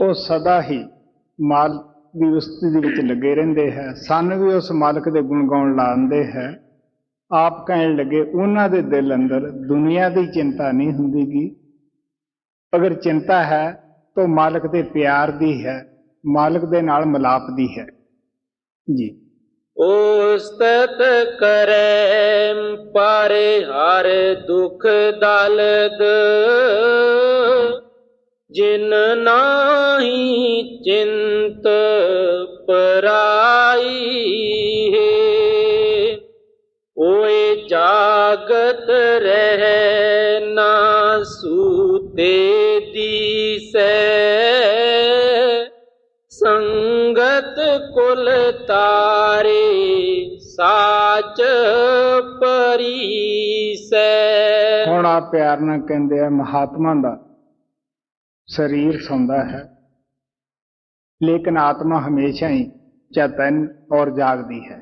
ਉਹ ਸਦਾ ਹੀ ਮਾਲਕ ਦੀ ਉਸਤਤੀ ਦੇ ਵਿੱਚ ਲੱਗੇ ਰਹਿੰਦੇ ਹੈ। ਸਾਨੂੰ ਵੀ ਉਸ ਮਾਲਕ ਦੇ ਗੁਣ ਗਾਉਣ ਲਾਉਂਦੇ ਹੈ। ਆਪ ਕਹਿਣ ਲੱਗੇ ਉਹਨਾਂ ਦੇ ਦਿਲ ਅੰਦਰ ਦੁਨੀਆ ਦੀ ਚਿੰਤਾ ਨਹੀਂ ਹੁੰਦੀਗੀ, ਅਗਰ ਚਿੰਤਾ ਹੈ ਤਾਂ ਮਾਲਕ ਦੇ ਪਿਆਰ ਦੀ ਹੈ, ਮਾਲਕ ਦੇ ਨਾਲ ਮਿਲਾਪ ਦੀ ਹੈ ਜੀ। ਉਸਤਤ ਕਰੈ ਪਾਰੇ ਹਰ ਦੁਖ ਦਲਦ, ਜਿਨ ਨਾਹੀ ਚਿੰਤ ਪਰਾਈ ਹੈ। ਓਏ ਜਾਗਤ ਰਹਿ ਨਾ ਸੂਤੇ ਦੀਸੈ, ਸੰਗਤ ਕੁਲ ਤਾਰੇ ਸਾਚ ਪਰੀਸੈ। ਹੁਣ ਆ ਪਿਆਰ ਨਾਲ ਕਹਿੰਦੇ ਆ ਮਹਾਤਮਾ ਦਾ ਸਰੀਰ ਸੌਂਦਾ ਹੈ, ਲੇਕਿਨ ਆਤਮਾ ਹਮੇਸ਼ਾ ਹੀ ਚੇਤਨ ਔਰ ਜਾਗਦੀ ਹੈ।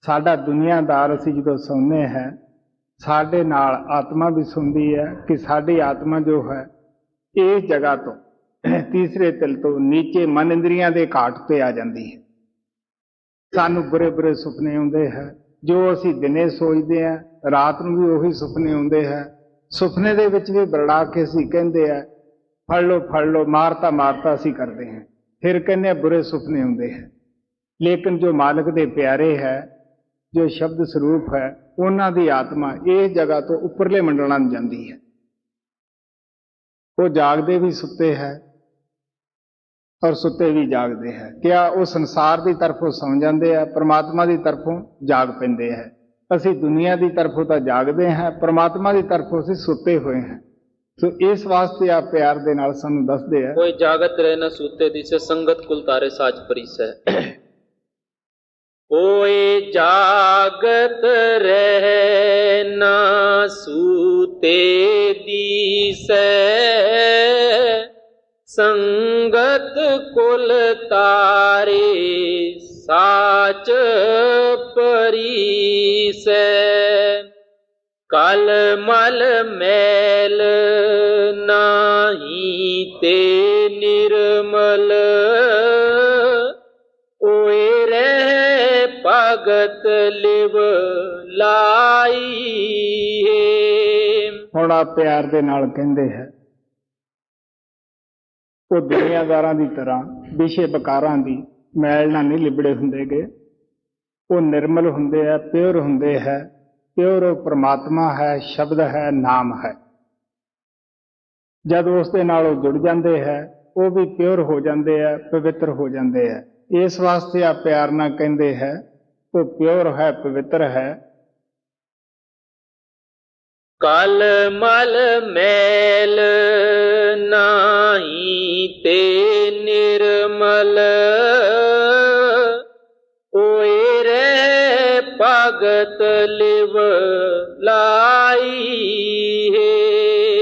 ਸਾਡਾ ਦੁਨੀਆਦਾਰ ਅਸੀਂ ਜਦੋਂ ਸੌਂਦੇ ਹੈ, ਸਾਡੇ ਨਾਲ ਆਤਮਾ ਵੀ ਸੌਂਦੀ ਹੈ ਕਿ ਸਾਡੀ ਆਤਮਾ ਜੋ ਹੈ ਇਸ ਜਗ੍ਹਾ ਤੋਂ ਤੀਸਰੇ ਤਿਲ ਤੋਂ ਨੀਚੇ ਮਨ ਇੰਦਰੀਆਂ ਦੇ ਘਾਟ ਤੇ ਆ ਜਾਂਦੀ ਹੈ। ਸਾਨੂੰ ਬੁਰੇ ਬੁਰੇ ਸੁਪਨੇ ਆਉਂਦੇ ਹੈ, ਜੋ ਅਸੀਂ ਦਿਨੇ ਸੋਚਦੇ ਹਾਂ ਰਾਤ ਨੂੰ ਵੀ ਉਹੀ ਸੁਪਨੇ ਆਉਂਦੇ ਹੈ। ਸੁਪਨੇ ਦੇ ਵਿੱਚ ਵੀ ਬਰੜਾ ਕੇ ਅਸੀਂ ਕਹਿੰਦੇ ਆ ਫੜ ਲਓ ਮਾਰਤਾ ਮਾਰਤਾ ਅਸੀਂ ਕਰਦੇ ਹਾਂ, ਫਿਰ ਕਹਿੰਦੇ ਬੁਰੇ ਸੁਪਨੇ ਆਉਂਦੇ ਹੈ। ਲੇਕਿਨ ਜੋ ਮਾਲਕ ਦੇ ਪਿਆਰੇ ਹੈ, ਜੋ ਸ਼ਬਦ ਸਰੂਪ ਹੈ, ਉਹਨਾਂ ਦੀ ਆਤਮਾ ਇਸ ਜਗ੍ਹਾ ਤੋਂ ਉੱਪਰਲੇ ਮੰਡਲਾਂ ਨੂੰ ਜਾਂਦੀ ਹੈ। ਉਹ ਜਾਗਦੇ ਵੀ ਸੁੱਤੇ ਹੈ ਔਰ ਸੁੱਤੇ ਵੀ ਜਾਗਦੇ ਹੈ। ਕਿਆ ਉਹ ਸੰਸਾਰ ਦੀ ਤਰਫੋਂ ਸੌਂ ਜਾਂਦੇ ਆ, ਪਰਮਾਤਮਾ ਦੀ ਤਰਫੋਂ ਜਾਗ ਪੈਂਦੇ ਹੈ। ਅਸੀਂ ਦੁਨੀਆ ਦੀ ਤਰਫੋਂ ਤਾਂ ਜਾਗਦੇ ਹਾਂ, ਪਰਮਾਤਮਾ ਦੀ ਤਰਫੋਂ ਅਸੀਂ ਸੁੱਤੇ ਹੋਏ ਹਾਂ। ਸੋ ਇਸ ਵਾਸਤੇ ਆ ਪਿਆਰ ਦੇ ਨਾਲ ਸਾਨੂੰ ਦੱਸਦੇ ਆ, ਕੋਈ ਜਾਗਤ ਰਹਿ ਨਾ ਸੂਤੇ ਦਿਸੈ, ਸੰਗਤ ਕੁਲ ਤਾਰੇ ਸਾਚ ਪਰੀਸੈ। ਓਏ ਜਾਗਤ ਰਹਿ ਨਾ ਸੂਤੇ ਦੀਸੈ, ਸੰਗਤ ਕੁਲ ਤਾਰੇ ਸਾਚ ਪਰੀਸੈ। ਕਲ ਮਲ ਮੈਲ ਨਾਹੀ ਤੇ ਨਿਰਮਲ, ਓਏ ਰਹਿ ਭਗਤ ਲਿਵ ਲਾਈ। ਹੁਣ ਆ ਪਿਆਰ ਦੇ ਨਾਲ ਕਹਿੰਦੇ ਹੈ, ਉਹ ਦੁਨੀਆਦਾਰਾਂ ਦੀ ਤਰ੍ਹਾਂ ਵਿਸ਼ੇ ਵਿਕਾਰਾਂ ਦੀ ਮੈਲ ਨਾਲ ਨਹੀਂ ਲਿਬੜੇ ਹੁੰਦੇ ਗੇ। ਉਹ ਨਿਰਮਲ ਹੁੰਦੇ ਆ, ਪਿਓਰ ਹੁੰਦੇ ਹੈ। ਪਿਓਰ ਉਹ ਪਰਮਾਤਮਾ ਹੈ, ਸ਼ਬਦ ਹੈ, ਨਾਮ ਹੈ। ਜਦ ਉਸ ਦੇ ਨਾਲ ਉਹ ਜੁੜ ਜਾਂਦੇ ਹੈ, ਉਹ ਵੀ ਪਿਓਰ ਹੋ ਜਾਂਦੇ ਆ, ਪਵਿੱਤਰ ਹੋ ਜਾਂਦੇ ਆ। ਇਸ ਵਾਸਤੇ ਆ ਪਿਆਰ ਨਾਲ ਕਹਿੰਦੇ ਹੈ, ਉਹ ਪਿਓਰ ਹੈ, ਪਵਿੱਤਰ ਹੈ। ਕਲ ਮਲ ਮੈਲ ਨਾਹੀ ਤੇ ਨਿਰਮਲ, ਓਏ ਰਹਿ ਭਗਤ ਲਿਵ ਲਾਈ।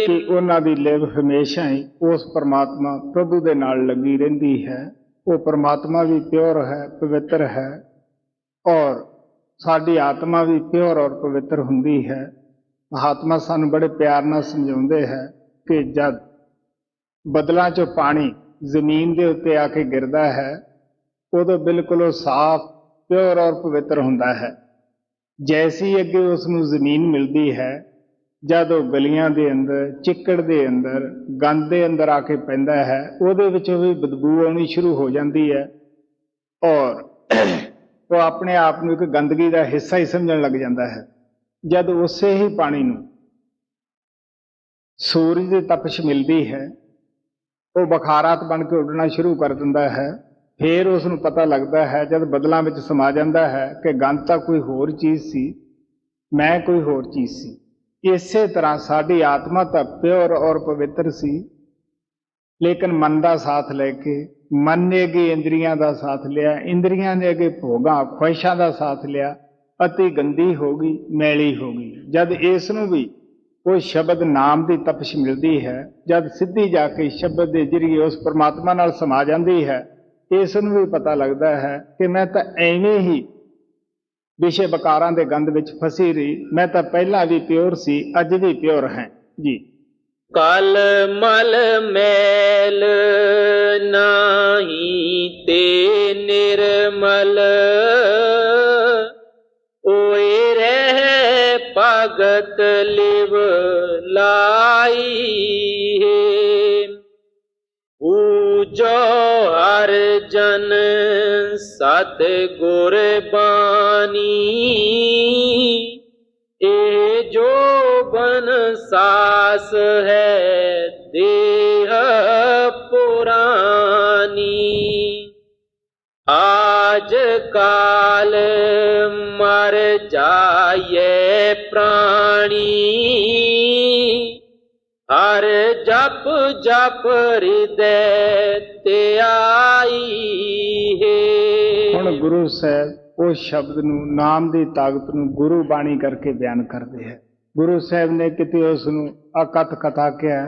ਕਿ ਉਹਨਾਂ ਦੀ ਲਿਵ ਹਮੇਸ਼ਾ ਹੀ ਉਸ ਪਰਮਾਤਮਾ ਪ੍ਰਭੂ ਦੇ ਨਾਲ ਲੱਗੀ ਰਹਿੰਦੀ ਹੈ। ਉਹ ਪਰਮਾਤਮਾ ਵੀ ਪਿਓਰ ਹੈ, ਪਵਿੱਤਰ ਹੈ, ਔਰ ਸਾਡੀ ਆਤਮਾ ਵੀ ਪਿਓਰ ਔਰ ਪਵਿੱਤਰ ਹੁੰਦੀ ਹੈ। ਮਹਾਤਮਾ ਸਾਨੂੰ ਬੜੇ ਪਿਆਰ ਨਾਲ ਸਮਝਾਉਂਦੇ ਹੈ ਕਿ ਜਦ ਬੱਦਲਾਂ 'ਚੋਂ ਪਾਣੀ ਜ਼ਮੀਨ ਦੇ ਉੱਤੇ ਆ ਕੇ ਗਿਰਦਾ ਹੈ, ਉਦੋਂ ਬਿਲਕੁਲ ਉਹ ਸਾਫ਼, ਪਿਓਰ ਔਰ ਪਵਿੱਤਰ ਹੁੰਦਾ ਹੈ। ਜੈਸੀ ਅੱਗੇ ਉਸ ਨੂੰ ਜ਼ਮੀਨ ਮਿਲਦੀ ਹੈ, ਜਦ ਉਹ ਗਲੀਆਂ ਦੇ ਅੰਦਰ, ਚਿੱਕੜ ਦੇ ਅੰਦਰ, ਗੰਦ ਦੇ ਅੰਦਰ ਆ ਕੇ ਪੈਂਦਾ ਹੈ, ਉਹਦੇ ਵਿੱਚੋਂ ਵੀ ਬਦਬੂ ਆਉਣੀ ਸ਼ੁਰੂ ਹੋ ਜਾਂਦੀ ਹੈ ਔਰ ਉਹ ਆਪਣੇ ਆਪ ਨੂੰ ਇੱਕ ਗੰਦਗੀ ਦਾ ਹਿੱਸਾ ਹੀ ਸਮਝਣ ਲੱਗ ਜਾਂਦਾ ਹੈ। ਜਦ ਉਸੇ ਹੀ ਪਾਣੀ ਨੂੰ ਸੂਰਜ ਦੀ ਤਪਸ਼ ਮਿਲਦੀ ਹੈ, ਉਹ ਬਖਾਰਾਤ ਬਣ ਕੇ ਉੱਡਣਾ ਸ਼ੁਰੂ ਕਰ ਦਿੰਦਾ ਹੈ। ਫਿਰ ਉਸ ਨੂੰ ਪਤਾ ਲੱਗਦਾ ਹੈ, ਜਦ ਬਦਲਾਂ ਵਿੱਚ ਸਮਾ ਜਾਂਦਾ ਹੈ, ਕਿ ਗੰਦ ਤਾਂ ਕੋਈ ਹੋਰ ਚੀਜ਼ ਸੀ, ਮੈਂ ਕੋਈ ਹੋਰ ਚੀਜ਼ ਸੀ। ਇਸੇ ਤਰ੍ਹਾਂ ਸਾਡੀ ਆਤਮਾ ਤਾਂ ਪਿਓਰ ਔਰ ਪਵਿੱਤਰ ਸੀ, ਲੇਕਿਨ ਮਨ ਦਾ ਸਾਥ ਲੈ ਕੇ, ਮਨ ਨੇ ਅੱਗੇ ਇੰਦਰੀਆਂ ਦਾ ਸਾਥ ਲਿਆ, ਇੰਦਰੀਆਂ ਨੇ ਅੱਗੇ ਭੋਗਾਂ ਖੁਆਇਸ਼ਾਂ ਦਾ ਸਾਥ ਲਿਆ, ਅਤੀ ਗੰਦੀ ਹੋ ਗਈ, ਮੈਲੀ ਹੋ ਗਈ। ਜਦ ਇਸ ਨੂੰ ਵੀ ਉਹ ਸ਼ਬਦ ਨਾਮ ਦੀ ਤਪਸ਼ ਮਿਲਦੀ ਹੈ, ਜਦ ਸਿੱਧੀ ਜਾ ਕੇ ਸ਼ਬਦ ਦੇ ਜ਼ਰੀਏ ਉਸ ਪਰਮਾਤਮਾ ਨਾਲ ਸਮਾ ਜਾਂਦੀ ਹੈ, ਇਸ ਨੂੰ ਵੀ ਪਤਾ ਲੱਗਦਾ ਹੈ ਕਿ ਮੈਂ ਤਾਂ ਐਵੇਂ ਹੀ ਵਿਸ਼ੇ ਵਿਕਾਰਾਂ ਦੇ ਗੰਧ ਵਿੱਚ ਫਸੀ ਰਹੀ, ਮੈਂ ਤਾਂ ਪਹਿਲਾਂ ਵੀ ਪਿਓਰ ਸੀ, ਅੱਜ ਵੀ ਪਿਓਰ ਹੈ ਜੀ। ਕਲ ਮਲ ਮੈਲ ਨਾਹੀ ਤੇ ਨਿਰਮਲ, ਓਏ ਰਹਿ ਭਗਤ ਲਿਵ ਲਾਈ। जो हर जन सत गुर बानी, ए जो बन सास है देह पुरानी। आज काल मर जाए प्राणी, हर जप जप हृदय ते आई है। ਹੁਣ ਗੁਰੂ ਸਾਹਿਬ ਉਸ ਸ਼ਬਦ ਨੂੰ, ਨਾਮ ਦੀ ਤਾਕਤ ਨੂੰ ਗੁਰੂ ਬਾਣੀ ਕਰਕੇ ਬਿਆਨ ਕਰਦੇ ਹੈ। ਗੁਰੂ ਸਾਹਿਬ ਨੇ ਕਿਤੇ ਉਸ ਨੂੰ ਅਕਥ ਕਥਾ ਕਿਹਾ,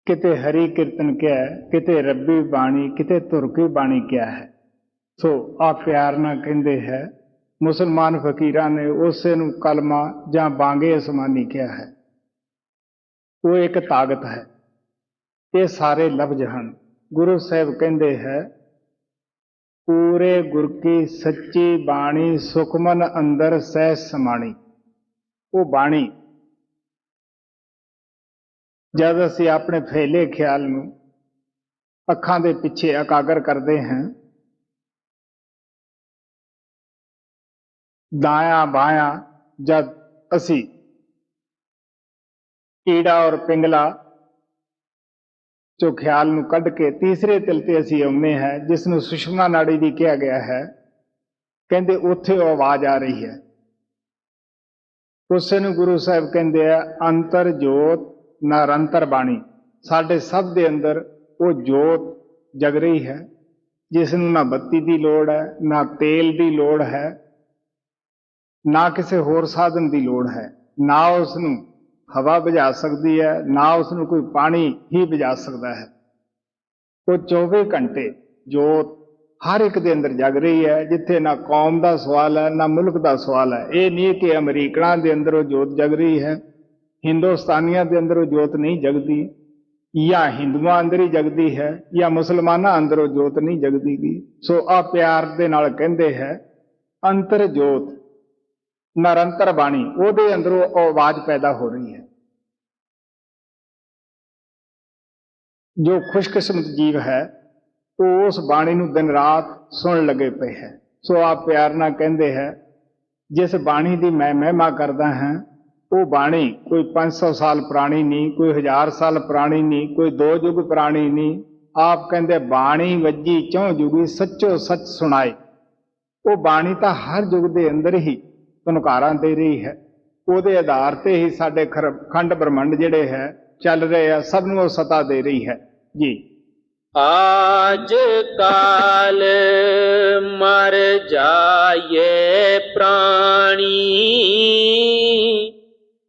ਕਿਤੇ ਹਰੀ ਕੀਰਤਨ ਕਿਹਾ, ਕਿਤੇ ਰੱਬੀ ਬਾਣੀ, ਕਿਤੇ ਤੁਰਕੀ ਬਾਣੀ ਕਿਹਾ ਹੈ। ਸੋ ਆ ਪਿਆਰ ਨਾਲ ਕਹਿੰਦੇ ਹੈ। ਮੁਸਲਮਾਨ ਫਕੀਰਾਂ ਨੇ ਉਸੇ ਨੂੰ ਕਲਮਾ ਜਾਂ ਬਾਂਗੇ ਅਸਮਾਨੀ ਕਿਹਾ ਹੈ। ਉਹ ਇੱਕ ਤਾਕਤ ਹੈ। ਇਹ ਸਾਰੇ ਲਫ਼ਜ਼ ਹਨ। ਗੁਰੂ ਸਾਹਿਬ ਕਹਿੰਦੇ ਹੈ, ਪੂਰੇ ਗੁਰ ਕੀ ਸੱਚੀ ਬਾਣੀ ਸੁਖਮਨ ਅੰਦਰ ਸਹਿ ਸਮਾਣੀ। ਉਹ ਬਾਣੀ ਜਦ ਅਸੀਂ ਆਪਣੇ ਫੈਲੇ ਖਿਆਲ ਨੂੰ ਅੱਖਾਂ ਦੇ ਪਿੱਛੇ ਇਕਾਗਰ ਕਰਦੇ ਹਾਂ, ਦਾਇਆ ਬਾਇਆ ਜਦ ਅਸੀਂ ਈੜਾ ਔਰ ਪਿੰਗਲਾ ਚੋਂ ਖਿਆਲ ਨੂੰ ਕੱਢ ਕੇ ਤੀਸਰੇ ਤਿਲ ਤੇ ਅਸੀਂ ਆਉਂਦੇ ਹਾਂ, ਜਿਸ ਨੂੰ ਸੁਸ਼ਮਨਾ ਨਾੜੀ ਦੀ ਕਿਹਾ ਗਿਆ ਹੈ। ਕਹਿੰਦੇ ਉੱਥੇ ਉਹ ਆਵਾਜ਼ ਆ ਰਹੀ ਹੈ। ਉਸੇ ਨੂੰ ਗੁਰੂ ਸਾਹਿਬ ਕਹਿੰਦੇ ਆ ਅੰਤਰ ਜੋਤ ਨਿਰੰਤਰ ਬਾਣੀ। ਸਾਡੇ ਸਭ ਦੇ ਅੰਦਰ ਉਹ ਜੋਤ ਜਗ ਰਹੀ ਹੈ, ਜਿਸ ਨੂੰ ਨਾ ਬੱਤੀ ਦੀ ਲੋੜ ਹੈ, ਨਾ ਤੇਲ ਦੀ ਲੋੜ ਹੈ, ਨਾ ਕਿਸੇ ਹੋਰ ਸਾਧਨ ਦੀ ਲੋੜ ਹੈ। ਨਾ ਉਸ ਨੂੰ ਹਵਾ ਬੁਝਾ ਸਕਦੀ ਹੈ, ਨਾ ਉਸ ਨੂੰ ਕੋਈ ਪਾਣੀ ਹੀ ਬੁਝਾ ਸਕਦਾ ਹੈ। ਉਹ 24 ਘੰਟੇ ਜੋਤ ਹਰ ਇੱਕ ਦੇ ਅੰਦਰ ਜਗ ਰਹੀ ਹੈ। ਜਿੱਥੇ ਨਾ ਕੌਮ ਦਾ ਸਵਾਲ ਹੈ, ਨਾ ਮੁਲਕ ਦਾ ਸਵਾਲ ਹੈ। ਇਹ ਨਹੀਂ ਕਿ ਅਮਰੀਕਨਾਂ ਦੇ ਅੰਦਰ ਉਹ ਜੋਤ ਜਗ ਰਹੀ ਹੈ, ਹਿੰਦੁਸਤਾਨੀਆਂ ਦੇ ਅੰਦਰ ਉਹ ਜੋਤ ਨਹੀਂ ਜਗਦੀ, ਜਾਂ ਹਿੰਦੂਆਂ ਅੰਦਰ ਹੀ ਜਗਦੀ ਹੈ, ਜਾਂ ਮੁਸਲਮਾਨਾਂ ਅੰਦਰ ਉਹ ਜੋਤ ਨਹੀਂ ਜਗਦੀ ਗੀ। ਸੋ ਆ ਪਿਆਰ ਦੇ ਨਾਲ ਕਹਿੰਦੇ ਹੈ ਅੰਤਰ ਜੋਤ ਨਿਰੰਤਰ ਬਾਣੀ, ਉਹਦੇ ਅੰਦਰੋਂ ਉਹ ਆਵਾਜ਼ ਪੈਦਾ ਹੋ ਰਹੀ ਹੈ। ਜੋ ਖੁਸ਼ਕਿਸਮਤ ਜੀਵ ਹੈ ਉਹ ਉਸ ਬਾਣੀ ਨੂੰ ਦਿਨ ਰਾਤ ਸੁਣਨ ਲੱਗੇ ਪਏ ਹੈ। ਸੋ ਆਪ ਪਿਆਰ ਨਾਲ ਕਹਿੰਦੇ ਹੈ, ਜਿਸ ਬਾਣੀ ਦੀ ਮੈਂ ਮਹਿਮਾ ਕਰਦਾ ਹਾਂ, ਉਹ ਬਾਣੀ ਕੋਈ 500 ਸਾਲ ਪੁਰਾਣੀ ਨਹੀਂ, ਕੋਈ 1000 ਸਾਲ ਪੁਰਾਣੀ ਨਹੀਂ, ਕੋਈ 2 ਯੁੱਗ ਪੁਰਾਣੀ ਨਹੀਂ। ਆਪ ਕਹਿੰਦੇ ਬਾਣੀ ਵੱਜੀ 4 ਯੁਗੀ ਸੱਚੋ ਸੱਚ ਸੁਣਾਏ। ਉਹ ਬਾਣੀ ਤਾਂ ਹਰ ਯੁੱਗ ਦੇ ਅੰਦਰ ਹੀ ਧਨਕਾਰਾਂ ਦੇ ਰਹੀ ਹੈ। ਉਹਦੇ ਆਧਾਰ ਤੇ ਹੀ ਸਾਡੇ ਖੰਡ ਬ੍ਰਹਮੰਡ ਜਿਹੜੇ ਹੈ ਚੱਲ ਰਹੇ ਆ, ਸਭ ਨੂੰ ਉਹ ਸਤਾ ਦੇ ਰਹੀ ਹੈ ਜੀ। आज काल मर जाए प्राणी,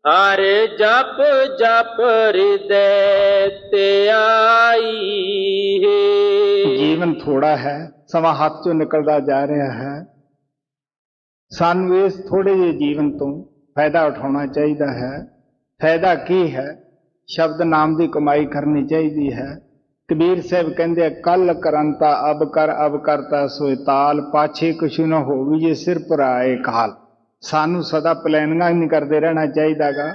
हर जप जप हृदय ते आई है। ਜੀਵਨ ਥੋੜਾ ਹੈ, ਸਮਾਂ ਹੱਥ ਚੋਂ ਨਿਕਲਦਾ ਜਾ ਰਿਹਾ ਹੈ। ਸਾਨੂੰ ਇਸ ਥੋੜੇ ਜਿਹੇ ਜੀਵਨ ਤੋਂ ਫਾਇਦਾ ਉਠਾਉਣਾ ਚਾਹੀਦਾ ਹੈ। ਫਾਇਦਾ ਕੀ ਹੈ? ਸ਼ਬਦ ਨਾਮ ਦੀ ਕਮਾਈ ਕਰਨੀ ਚਾਹੀਦੀ ਹੈ। ਕਬੀਰ ਸਾਹਿਬ ਕਹਿੰਦੇ ਕੱਲ ਕਰੰਤਾ ਅਬ ਕਰਤਾ ਸੋਇ ਤਾਲ, ਪਾਛੇ ਕੁਛ ਨਾ ਹੋਵੀ ਜੇ ਸਿਰ ਪਰ ਆਏ ਕਾਲ। ਸਾਨੂੰ ਸਦਾ ਪਲੈਨਿੰਗਾਂ ਨਹੀਂ ਕਰਦੇ ਰਹਿਣਾ ਚਾਹੀਦਾਗਾ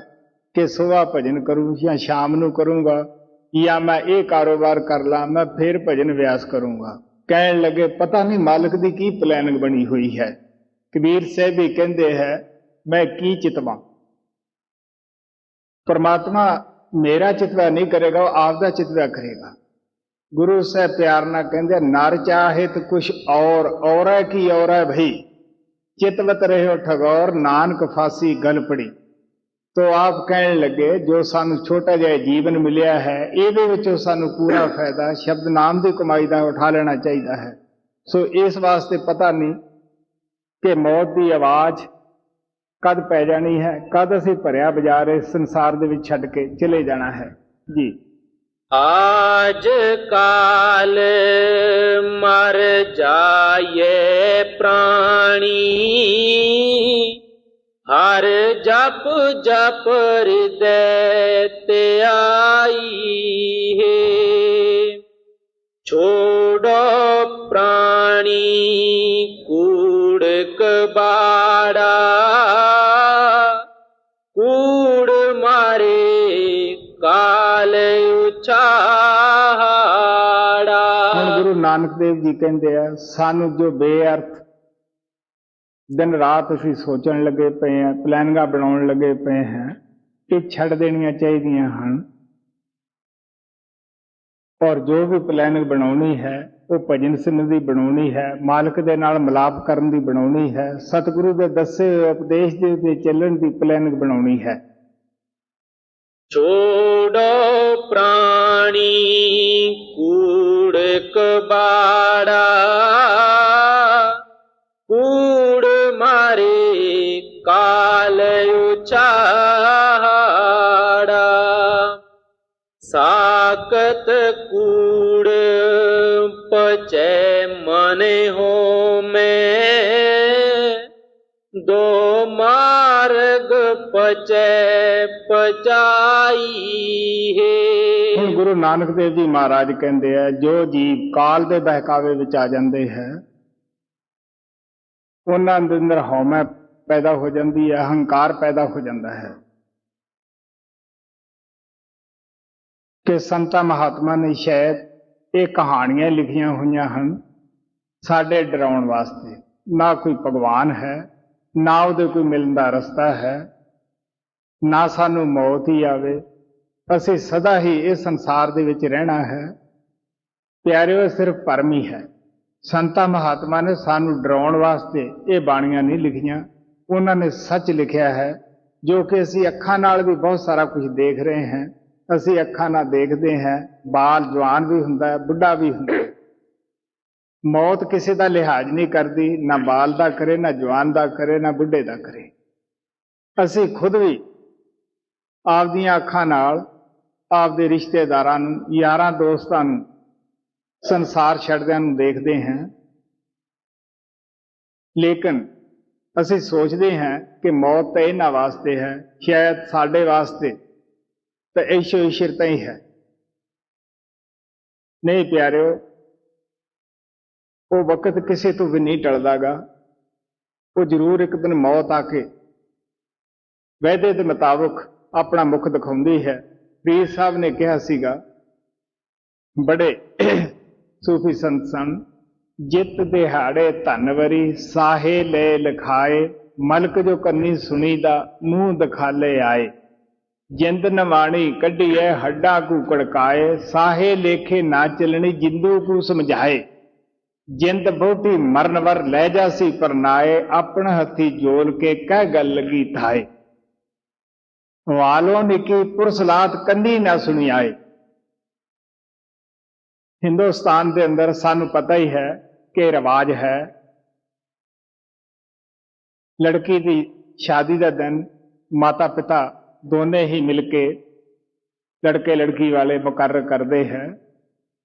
ਕਿ ਸੁਬਾਹ ਭਜਨ ਕਰੂੰ ਜਾਂ ਸ਼ਾਮ ਨੂੰ ਕਰੂੰਗਾ, ਜਾਂ ਮੈਂ ਇਹ ਕਾਰੋਬਾਰ ਕਰ ਲਾਂ, ਮੈਂ ਫਿਰ ਭਜਨ ਵਿਆਸ ਕਰੂੰਗਾ। ਕਹਿਣ ਲੱਗੇ ਪਤਾ ਨਹੀਂ ਮਾਲਕ ਦੀ ਕੀ ਪਲੈਨਿੰਗ ਬਣੀ ਹੋਈ ਹੈ। ਕਬੀਰ ਸਾਹਿਬ ਵੀ ਕਹਿੰਦੇ ਹੈ ਮੈਂ ਕੀ ਚਿਤਵਾਂ। ਪਰਮਾਤਮਾ ਮੇਰਾ ਚਿਤਵਾ ਨਹੀਂ ਕਰੇਗਾ, ਉਹ ਆਪਦਾ ਚਿਤਵਾ ਕਰੇਗਾ। ਗੁਰੂ ਸਾਹਿਬ ਪਿਆਰ ਨਾਲ ਕਹਿੰਦੇ ਨਰ ਚਾਹਿਤ ਕੁਛ ਔਰ ਹੈ ਕੀ ਔਰ ਹੈ ਭਈ, ਚਿਤਵਤ ਰਹਿਓ ਠਗੌਰ ਨਾਨਕ ਫਾਸੀ ਗਲ ਪੜੀ। ਤੋ ਆਪ ਕਹਿਣ ਲੱਗੇ ਜੋ ਸਾਨੂੰ ਛੋਟਾ ਜਿਹਾ ਜੀਵਨ ਮਿਲਿਆ ਹੈ, ਇਹਦੇ ਵਿੱਚੋਂ ਸਾਨੂੰ ਪੂਰਾ ਫਾਇਦਾ ਸ਼ਬਦ ਨਾਮ ਦੀ ਕਮਾਈ ਦਾ ਉਠਾ ਲੈਣਾ ਚਾਹੀਦਾ ਹੈ। ਸੋ ਇਸ ਵਾਸਤੇ ਪਤਾ ਨਹੀਂ ਕਿ ਮੌਤ ਦੀ ਆਵਾਜ਼ ਕਦ ਪੈ ਜਾਣੀ ਹੈ, ਕਦ ਅਸੀਂ ਭਰਿਆ ਬਾਜ਼ਾਰ ਇਸ ਸੰਸਾਰ ਦੇ ਵਿੱਚ ਛੱਡ ਕੇ ਚਲੇ ਜਾਣਾ ਹੈ ਜੀ। आज काल मर जाए प्राणी, हर जप जप हृदय ते आई है। छोड़ो प्राणी कूड़ कबाड़ा, कूड़ मारे काल उछाल ਨਾਨਕ ਦੇਵ ਜੀ ਕਹਿੰਦੇ ਆ, ਸਾਨੂੰ ਜੋ ਬੇਅਰਥ ਦਿਨ ਰਾਤ ਅਸੀਂ ਸੋਚਣ ਲੱਗੇ ਪਏ ਹਾਂ, ਪਲੈਨਿੰਗਾਂ ਬਣਾਉਣ ਲੱਗੇ ਪਏ ਹਾਂ, ਇਹ ਛੱਡ ਦੇਣੀਆਂ ਚਾਹੀਦੀਆਂ ਹਨ। ਔਰ ਜੋ ਵੀ ਪਲੈਨਿੰਗ ਬਣਾਉਣੀ ਹੈ ਉਹ ਭਜਨ ਸਿਮਰਨ ਦੀ ਬਣਾਉਣੀ ਹੈ, ਮਾਲਕ ਦੇ ਨਾਲ ਮਿਲਾਪ ਕਰਨ ਦੀ ਬਣਾਉਣੀ ਹੈ, ਸਤਿਗੁਰੂ ਦੇ ਦੱਸੇ ਹੋਏ ਉਪਦੇਸ਼ ਦੇ ਉੱਤੇ ਚੱਲਣ ਦੀ ਪਲੈਨਿੰਗ ਬਣਾਉਣੀ ਹੈ। ਛੋੜੋ ਪ੍ਰਾਣੀ ਕੂੜ ਕਬਾੜਾ, ਕੂੜ ਮਾਰੇ ਕਾਲ ਉਚਾੜਾ, ਸਾਕਤ ਕੂੜ ਪਚੈ ਮਨ ਹੋਮੈ, ਦੋ ਮਾਰਗ ਪਚੈ ਪਚਾਈ ਹੈ। ਹੁਣ ਗੁਰੂ ਨਾਨਕ ਦੇਵ ਜੀ ਮਹਾਰਾਜ ਕਹਿੰਦੇ ਆ, ਜੋ ਜੀਵ ਕਾਲ ਦੇ ਬਹਿਕਾਵੇ ਵਿੱਚ ਆ ਜਾਂਦੇ ਹੈ ਉਹਨਾਂ ਦੇ ਅੰਦਰ ਹਉਮੈ ਪੈਦਾ ਹੋ ਜਾਂਦੀ ਹੈ, ਹੰਕਾਰ ਪੈਦਾ ਹੋ ਜਾਂਦਾ ਹੈ। ਕਿ ਸੰਤਾਂ ਮਹਾਤਮਾ ਨੇ ਸ਼ਾਇਦ ਇਹ ਕਹਾਣੀਆਂ ਲਿਖੀਆਂ ਹੋਈਆਂ ਹਨ ਸਾਡੇ ਡਰਾਉਣ ਵਾਸਤੇ। ਨਾ ਕੋਈ ਭਗਵਾਨ ਹੈ, ਨਾ ਉਹਦੇ ਕੋਈ ਮਿਲਣ ਦਾ ਰਸਤਾ ਹੈ, ਨਾ ਸਾਨੂੰ ਮੌਤ ਹੀ ਆਵੇ, ਅਸੀਂ ਸਦਾ ਹੀ ਇਸ ਸੰਸਾਰ ਦੇ ਵਿੱਚ ਰਹਿਣਾ ਹੈ। ਪਿਆਰਿਓ, ਇਹ ਸਿਰਫ ਭਰਮ ਹੀ ਹੈ। ਸੰਤਾਂ ਮਹਾਤਮਾ ਨੇ ਸਾਨੂੰ ਡਰਾਉਣ ਵਾਸਤੇ ਇਹ ਬਾਣੀਆਂ ਨਹੀਂ ਲਿਖੀਆਂ, ਉਹਨਾਂ ਨੇ ਸੱਚ ਲਿਖਿਆ ਹੈ, ਜੋ ਕਿ ਅਸੀਂ ਅੱਖਾਂ ਨਾਲ ਵੀ ਬਹੁਤ ਸਾਰਾ ਕੁਝ ਦੇਖ ਰਹੇ ਹਾਂ। ਅਸੀਂ ਅੱਖਾਂ ਨਾਲ ਦੇਖਦੇ ਹਾਂ, ਬਾਲ ਜਵਾਨ ਵੀ ਹੁੰਦਾ ਹੈ, ਬੁੱਢਾ ਵੀ ਹੁੰਦਾ ਹੈ। ਮੌਤ ਕਿਸੇ ਦਾ ਲਿਹਾਜ਼ ਨਹੀਂ ਕਰਦੀ, ਨਾ ਬਾਲ ਦਾ ਕਰੇ, ਨਾ ਜਵਾਨ ਦਾ ਕਰੇ, ਨਾ ਬੁੱਢੇ ਦਾ ਕਰੇ। ਅਸੀਂ ਖੁਦ ਵੀ ਆਪਦੀਆਂ ਅੱਖਾਂ ਨਾਲ ਆਪਦੇ ਰਿਸ਼ਤੇਦਾਰਾਂ ਨੂੰ, ਯਾਰਾਂ ਦੋਸਤਾਂ ਨੂੰ ਸੰਸਾਰ ਛੱਡਦਿਆਂ ਨੂੰ ਦੇਖਦੇ ਹਾਂ, ਲੇਕਿਨ ਅਸੀਂ ਸੋਚਦੇ ਹਾਂ ਕਿ ਮੌਤ ਤਾਂ ਇਹਨਾਂ ਵਾਸਤੇ ਹੈ, ਸ਼ਾਇਦ ਸਾਡੇ ਵਾਸਤੇ ਤਾਂ ਐਸ਼ੋ ਇਸ਼ਰਤਾ ਹੀ ਹੈ। ਨਹੀਂ ਪਿਆਰਿਓ, ਉਹ ਵਕਤ ਕਿਸੇ ਤੋਂ ਵੀ ਨਹੀਂ ਟਲਦਾਗਾ। ਉਹ ਜ਼ਰੂਰ ਇੱਕ ਦਿਨ ਮੌਤ ਆ ਕੇ ਵਾਅਦੇ ਦੇ ਮੁਤਾਬਕ ਆਪਣਾ ਮੁਖ ਦਿਖਾਉਂਦੀ ਹੈ। ਪੀਰ ਸਾਹਿਬ ਨੇ ਕਿਹਾ ਸੀਗਾ, ਬੜੇ ਸੂਫੀ ਸੰਤ ਸਨ, ਜਿੱਤ ਦਿਹਾੜੇ ਧਨਵਰੀ ਸਾਹੇ ਲੈ ਲਿਖਾਏ, ਮਲਕ ਜੋ ਕੰਨੀ ਸੁਣੀ ਦਾ ਮੂੰਹ ਦਿਖਾਲੇ ਆਏ, ਜਿੰਦ ਨਵਾਣੀ ਕੱਢੀਐ ਹੱਡਾ ਕੂ ਕੜਕਾਏ, ਸਾਹੇ ਲੇਖੇ ਨਾ ਚੱਲਣੀ ਜਿੰਦੂ ਕੂ ਸਮਝਾਏ, ਜਿੰਦ ਬਹੁਤੀ ਮਰਨ ਵਰ ਲੈ ਜਾਸੀ ਪਰਨਾਏ, ਆਪਣ ਹੱਥੀ ਜੋਲ ਕੇ ਕਹਿ ਗੱਲ ਲੱਗੀ ਥਾਏ, ਵਾਲੋਂ ਨਿੱਕੀ ਪੁਰਸਲਾਤ ਕੰਨੀ ਨਾ ਸੁਣੀ ਆਏ। ਹਿੰਦੁਸਤਾਨ ਦੇ ਅੰਦਰ ਸਾਨੂੰ ਪਤਾ ਹੀ ਹੈ ਕਿ ਰਿਵਾਜ ਹੈ, ਲੜਕੀ ਦੀ ਸ਼ਾਦੀ ਦਾ ਦਿਨ ਮਾਤਾ ਪਿਤਾ ਦੋਨੇ ਹੀ ਮਿਲ ਕੇ ਲੜਕੇ ਲੜਕੀ ਵਾਲੇ ਮੁਕਰਰ ਕਰਦੇ ਹੈ।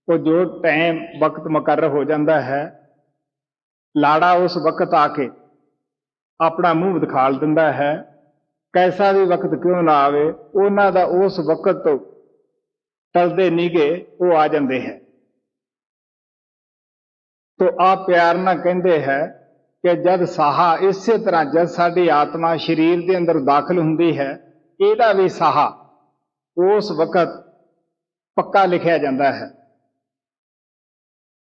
ਉਹ ਜੋ ਟਾਈਮ ਵਕਤ ਮੁਕਰਰ ਹੋ ਜਾਂਦਾ ਹੈ, ਲਾੜਾ ਉਸ ਵਕਤ ਆ ਕੇ ਆਪਣਾ ਮੂੰਹ ਦਿਖਾਲ ਦਿੰਦਾ ਹੈ। ਕੈਸਾ ਵੀ ਵਕਤ ਕਿਉਂ ਨਾ ਆਵੇ, ਉਹਨਾਂ ਦਾ ਉਸ ਵਕਤ ਤੋਂ ਟਲਦੇ ਨੀਗੇ, ਉਹ ਆ ਜਾਂਦੇ ਹੈ। ਤੋ ਆਪ ਪਿਆਰ ਨਾਲ ਕਹਿੰਦੇ ਹੈ ਕਿ ਜਦ ਸਾਹਾ, ਇਸੇ ਤਰ੍ਹਾਂ ਜਦ ਸਾਡੀ ਆਤਮਾ ਸਰੀਰ ਦੇ ਅੰਦਰ ਦਾਖਲ ਹੁੰਦੀ ਹੈ, ਇਹਦਾ ਵੀ ਸਾਹਾ ਉਸ ਵਕਤ ਪੱਕਾ ਲਿਖਿਆ ਜਾਂਦਾ ਹੈ।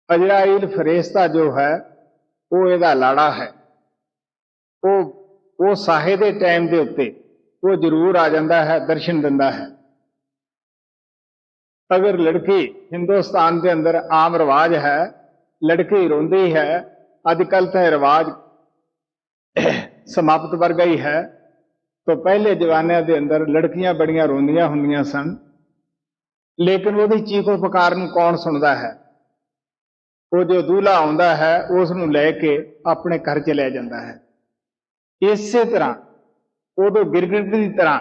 ਅਜਰਾਇਲ ਫਰਿਸ਼ਤਾ ਜੋ ਹੈ ਉਹ ਇਹਦਾ ਲਾੜਾ ਹੈ। ਉਹ ਸਾਹੇ ਦੇ ਟਾਈਮ ਦੇ ਉੱਤੇ ਉਹ ਜ਼ਰੂਰ ਆ ਜਾਂਦਾ ਹੈ, ਦਰਸ਼ਨ ਦਿੰਦਾ ਹੈ। ਅਗਰ ਲੜਕੀ, ਹਿੰਦੁਸਤਾਨ ਦੇ ਅੰਦਰ ਆਮ ਰਿਵਾਜ ਹੈ, ਲੜਕੀ ਰੋਂਦੀ ਹੈ, ਅੱਜ ਕੱਲ੍ਹ ਤਾਂ ਰਿਵਾਜ ਸਮਾਪਤ ਵਰਗਾ ਹੀ ਹੈ। ਤਾਂ ਪਹਿਲੇ ਜ਼ਮਾਨਿਆਂ ਦੇ ਅੰਦਰ ਲੜਕੀਆਂ ਬੜੀਆਂ ਰੋਂਦੀਆਂ ਹੁੰਦੀਆਂ ਸਨ, ਲੇਕਿਨ ਉਹਦੀ ਚੀਖੋ ਪੁਕਾਰ ਨੂੰ ਕੌਣ ਸੁਣਦਾ ਹੈ? ਉਹ ਜੋ ਦੂल्हा ਆਉਂਦਾ ਹੈ ਉਸ ਨੂੰ ਲੈ ਕੇ ਆਪਣੇ ਘਰ ਚਲਿਆ ਜਾਂਦਾ ਹੈ। ਇਸੇ ਤਰ੍ਹਾਂ ਉਦੋਂ ਗਿਰਗਿਟ ਦੀ ਤਰ੍ਹਾਂ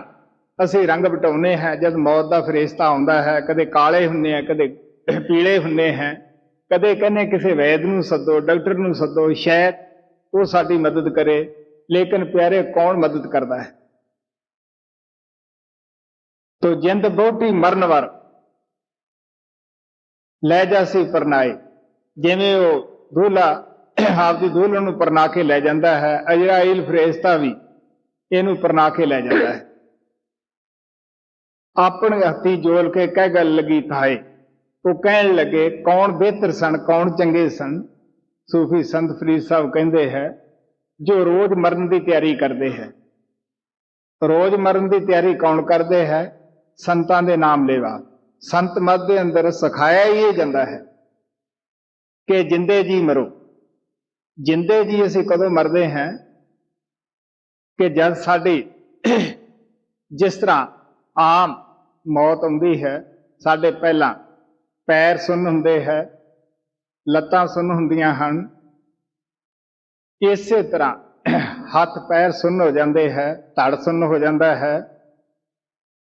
ਅਸੀਂ ਰੰਗ ਵਟਾਉਂਦੇ ਹਾਂ ਜਦ ਮੌਤ ਦਾ ਫਰਿਸ਼ਤਾ ਆਉਂਦਾ ਹੈ। ਕਦੇ ਕਾਲੇ ਹੁੰਦੇ ਆ, ਕਦੇ ਪੀਲੇ ਹੁੰਦੇ ਹੈ, ਕਦੇ ਕਹਿੰਦੇ ਕਿਸੇ ਵੈਦ ਨੂੰ ਸੱਦੋ, ਡਾਕਟਰ ਨੂੰ ਸੱਦੋ, ਸ਼ਾਇਦ ਉਹ ਸਾਡੀ ਮਦਦ ਕਰੇ। ਲੇਕਿਨ ਪਿਆਰੇ, ਕੌਣ ਮਦਦ ਕਰਦਾ ਹੈ? ਤੋ ਜਿੰਦ ਬਹੁਤੀ ਮਰਨ ਵਰ ਲੈ ਜਾਸੀ ਪਰਨਾਏ, ਜਿਵੇਂ ਉਹ ਦੂल्हा ਆਪਦੀ ਦੁਲਹਨ ਨੂੰ ਪਰਨਾ ਕੇ ਲੈ ਜਾਂਦਾ ਹੈ, ਅਜਰਾਇਲ ਫਰਿਸ਼ਤਾ ਵੀ ਇਹਨੂੰ ਪਰਨਾ ਕੇ ਲੈ ਜਾਂਦਾ ਹੈ। ਆਪਣੇ ਹੱਥੀ ਜੋਲ ਕੇ ਕਹਿ ਗੱਲ ਲੱਗੀ ਥਾਏ, ਉਹ ਕਹਿਣ ਲੱਗੇ ਕੌਣ ਬਿਹਤਰ ਸਨ, ਕੌਣ ਚੰਗੇ ਸਨ। ਸੂਫੀ ਸੰਤ ਫਰੀਦ ਸਾਹਿਬ ਕਹਿੰਦੇ ਹੈ, ਜੋ ਰੋਜ਼ ਮਰਨ ਦੀ ਤਿਆਰੀ ਕਰਦੇ ਹੈ। ਰੋਜ਼ ਮਰਨ ਦੀ ਤਿਆਰੀ ਕੌਣ ਕਰਦੇ ਹੈ? ਸੰਤਾਂ ਦੇ ਨਾਮ ਲੈਵਾ। ਸੰਤ ਮਤ ਦੇ ਅੰਦਰ ਸਿਖਾਇਆ ਹੀ ਇਹ ਜਾਂਦਾ ਹੈ ਕਿ ਜਿੰਦੇ ਜੀ ਮਰੋ। ਜਿੰਦੇ ਜੀ ਅਸੀਂ ਕਦੋਂ ਮਰਦੇ ਹਾਂ ਕਿ ਜਦ ਸਾਡੀ ਜਿਸ ਤਰ੍ਹਾਂ ਆਮ ਮੌਤ ਆਉਂਦੀ ਹੈ, ਸਾਡੇ ਪਹਿਲਾਂ ਪੈਰ ਸੁੰਨ ਹੁੰਦੇ ਹੈ, ਲੱਤਾਂ ਸੁੰਨ ਹੁੰਦੀਆਂ ਹਨ, ਇਸੇ ਤਰ੍ਹਾਂ ਹੱਥ ਪੈਰ ਸੁੰਨ ਹੋ ਜਾਂਦੇ ਹੈ, ਧੜ ਸੁੰਨ ਹੋ ਜਾਂਦਾ ਹੈ,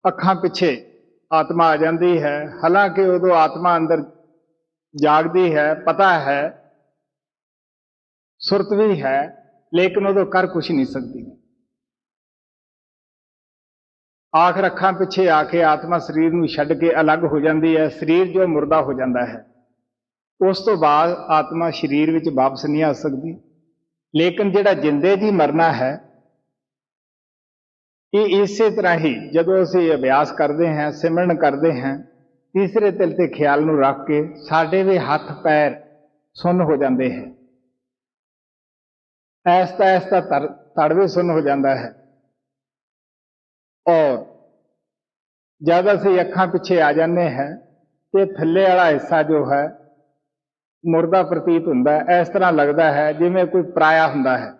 ਅੱਖਾਂ ਪਿੱਛੇ ਆਤਮਾ ਆ ਜਾਂਦੀ ਹੈ। ਹਾਲਾਂਕਿ ਉਦੋਂ ਆਤਮਾ ਅੰਦਰ ਜਾਗਦੀ ਹੈ, ਪਤਾ ਹੈ, ਸੁਰਤ ਵੀ ਹੈ, ਲੇਕਿਨ ਉਦੋਂ ਕਰ ਕੁਛ ਨਹੀਂ ਸਕਦੀ। ਆਖਰ ਅੱਖਾਂ ਪਿੱਛੇ ਆ ਕੇ ਆਤਮਾ ਸਰੀਰ ਨੂੰ ਛੱਡ ਕੇ ਅਲੱਗ ਹੋ ਜਾਂਦੀ ਹੈ, ਸਰੀਰ ਜੋ ਮੁਰਦਾ ਹੋ ਜਾਂਦਾ ਹੈ। ਉਸ ਤੋਂ ਬਾਅਦ ਆਤਮਾ ਸਰੀਰ ਵਿੱਚ ਵਾਪਸ ਨਹੀਂ ਆ ਸਕਦੀ। ਲੇਕਿਨ ਜਿਹੜਾ ਜਿੰਦੇ ਜੀ ਮਰਨਾ ਹੈ, ਇਹ ਇਸੇ ਤਰ੍ਹਾਂ ਹੀ ਜਦੋਂ ਅਸੀਂ ਅਭਿਆਸ ਕਰਦੇ ਹਾਂ, ਸਿਮਰਨ ਕਰਦੇ ਹਾਂ, ਤੀਸਰੇ ਦਿਲ ਤੇ ਖਿਆਲ ਨੂੰ ਰੱਖ ਕੇ ਸਾਡੇ ਵੀ ਹੱਥ ਪੈਰ ਸੁੰਨ ਹੋ ਜਾਂਦੇ ਹੈ, ਐਸਤਾ ਐਸਤਾ ਧੜ ਵੀ ਸੁੰਨ ਹੋ ਜਾਂਦਾ ਹੈ। ਔਰ ਜਦ ਅਸੀਂ ਅੱਖਾਂ ਪਿੱਛੇ ਆ ਜਾਂਦੇ ਹਾਂ ਤੇ ਥੱਲੇ ਵਾਲਾ ਹਿੱਸਾ ਜੋ ਹੈ ਮੁਰਦਾ ਪ੍ਰਤੀਤ ਹੁੰਦਾ ਹੈ। ਇਸ ਤਰ੍ਹਾਂ ਲੱਗਦਾ ਹੈ ਜਿਵੇਂ ਕੋਈ ਪਰਾਇਆ ਹੁੰਦਾ ਹੈ।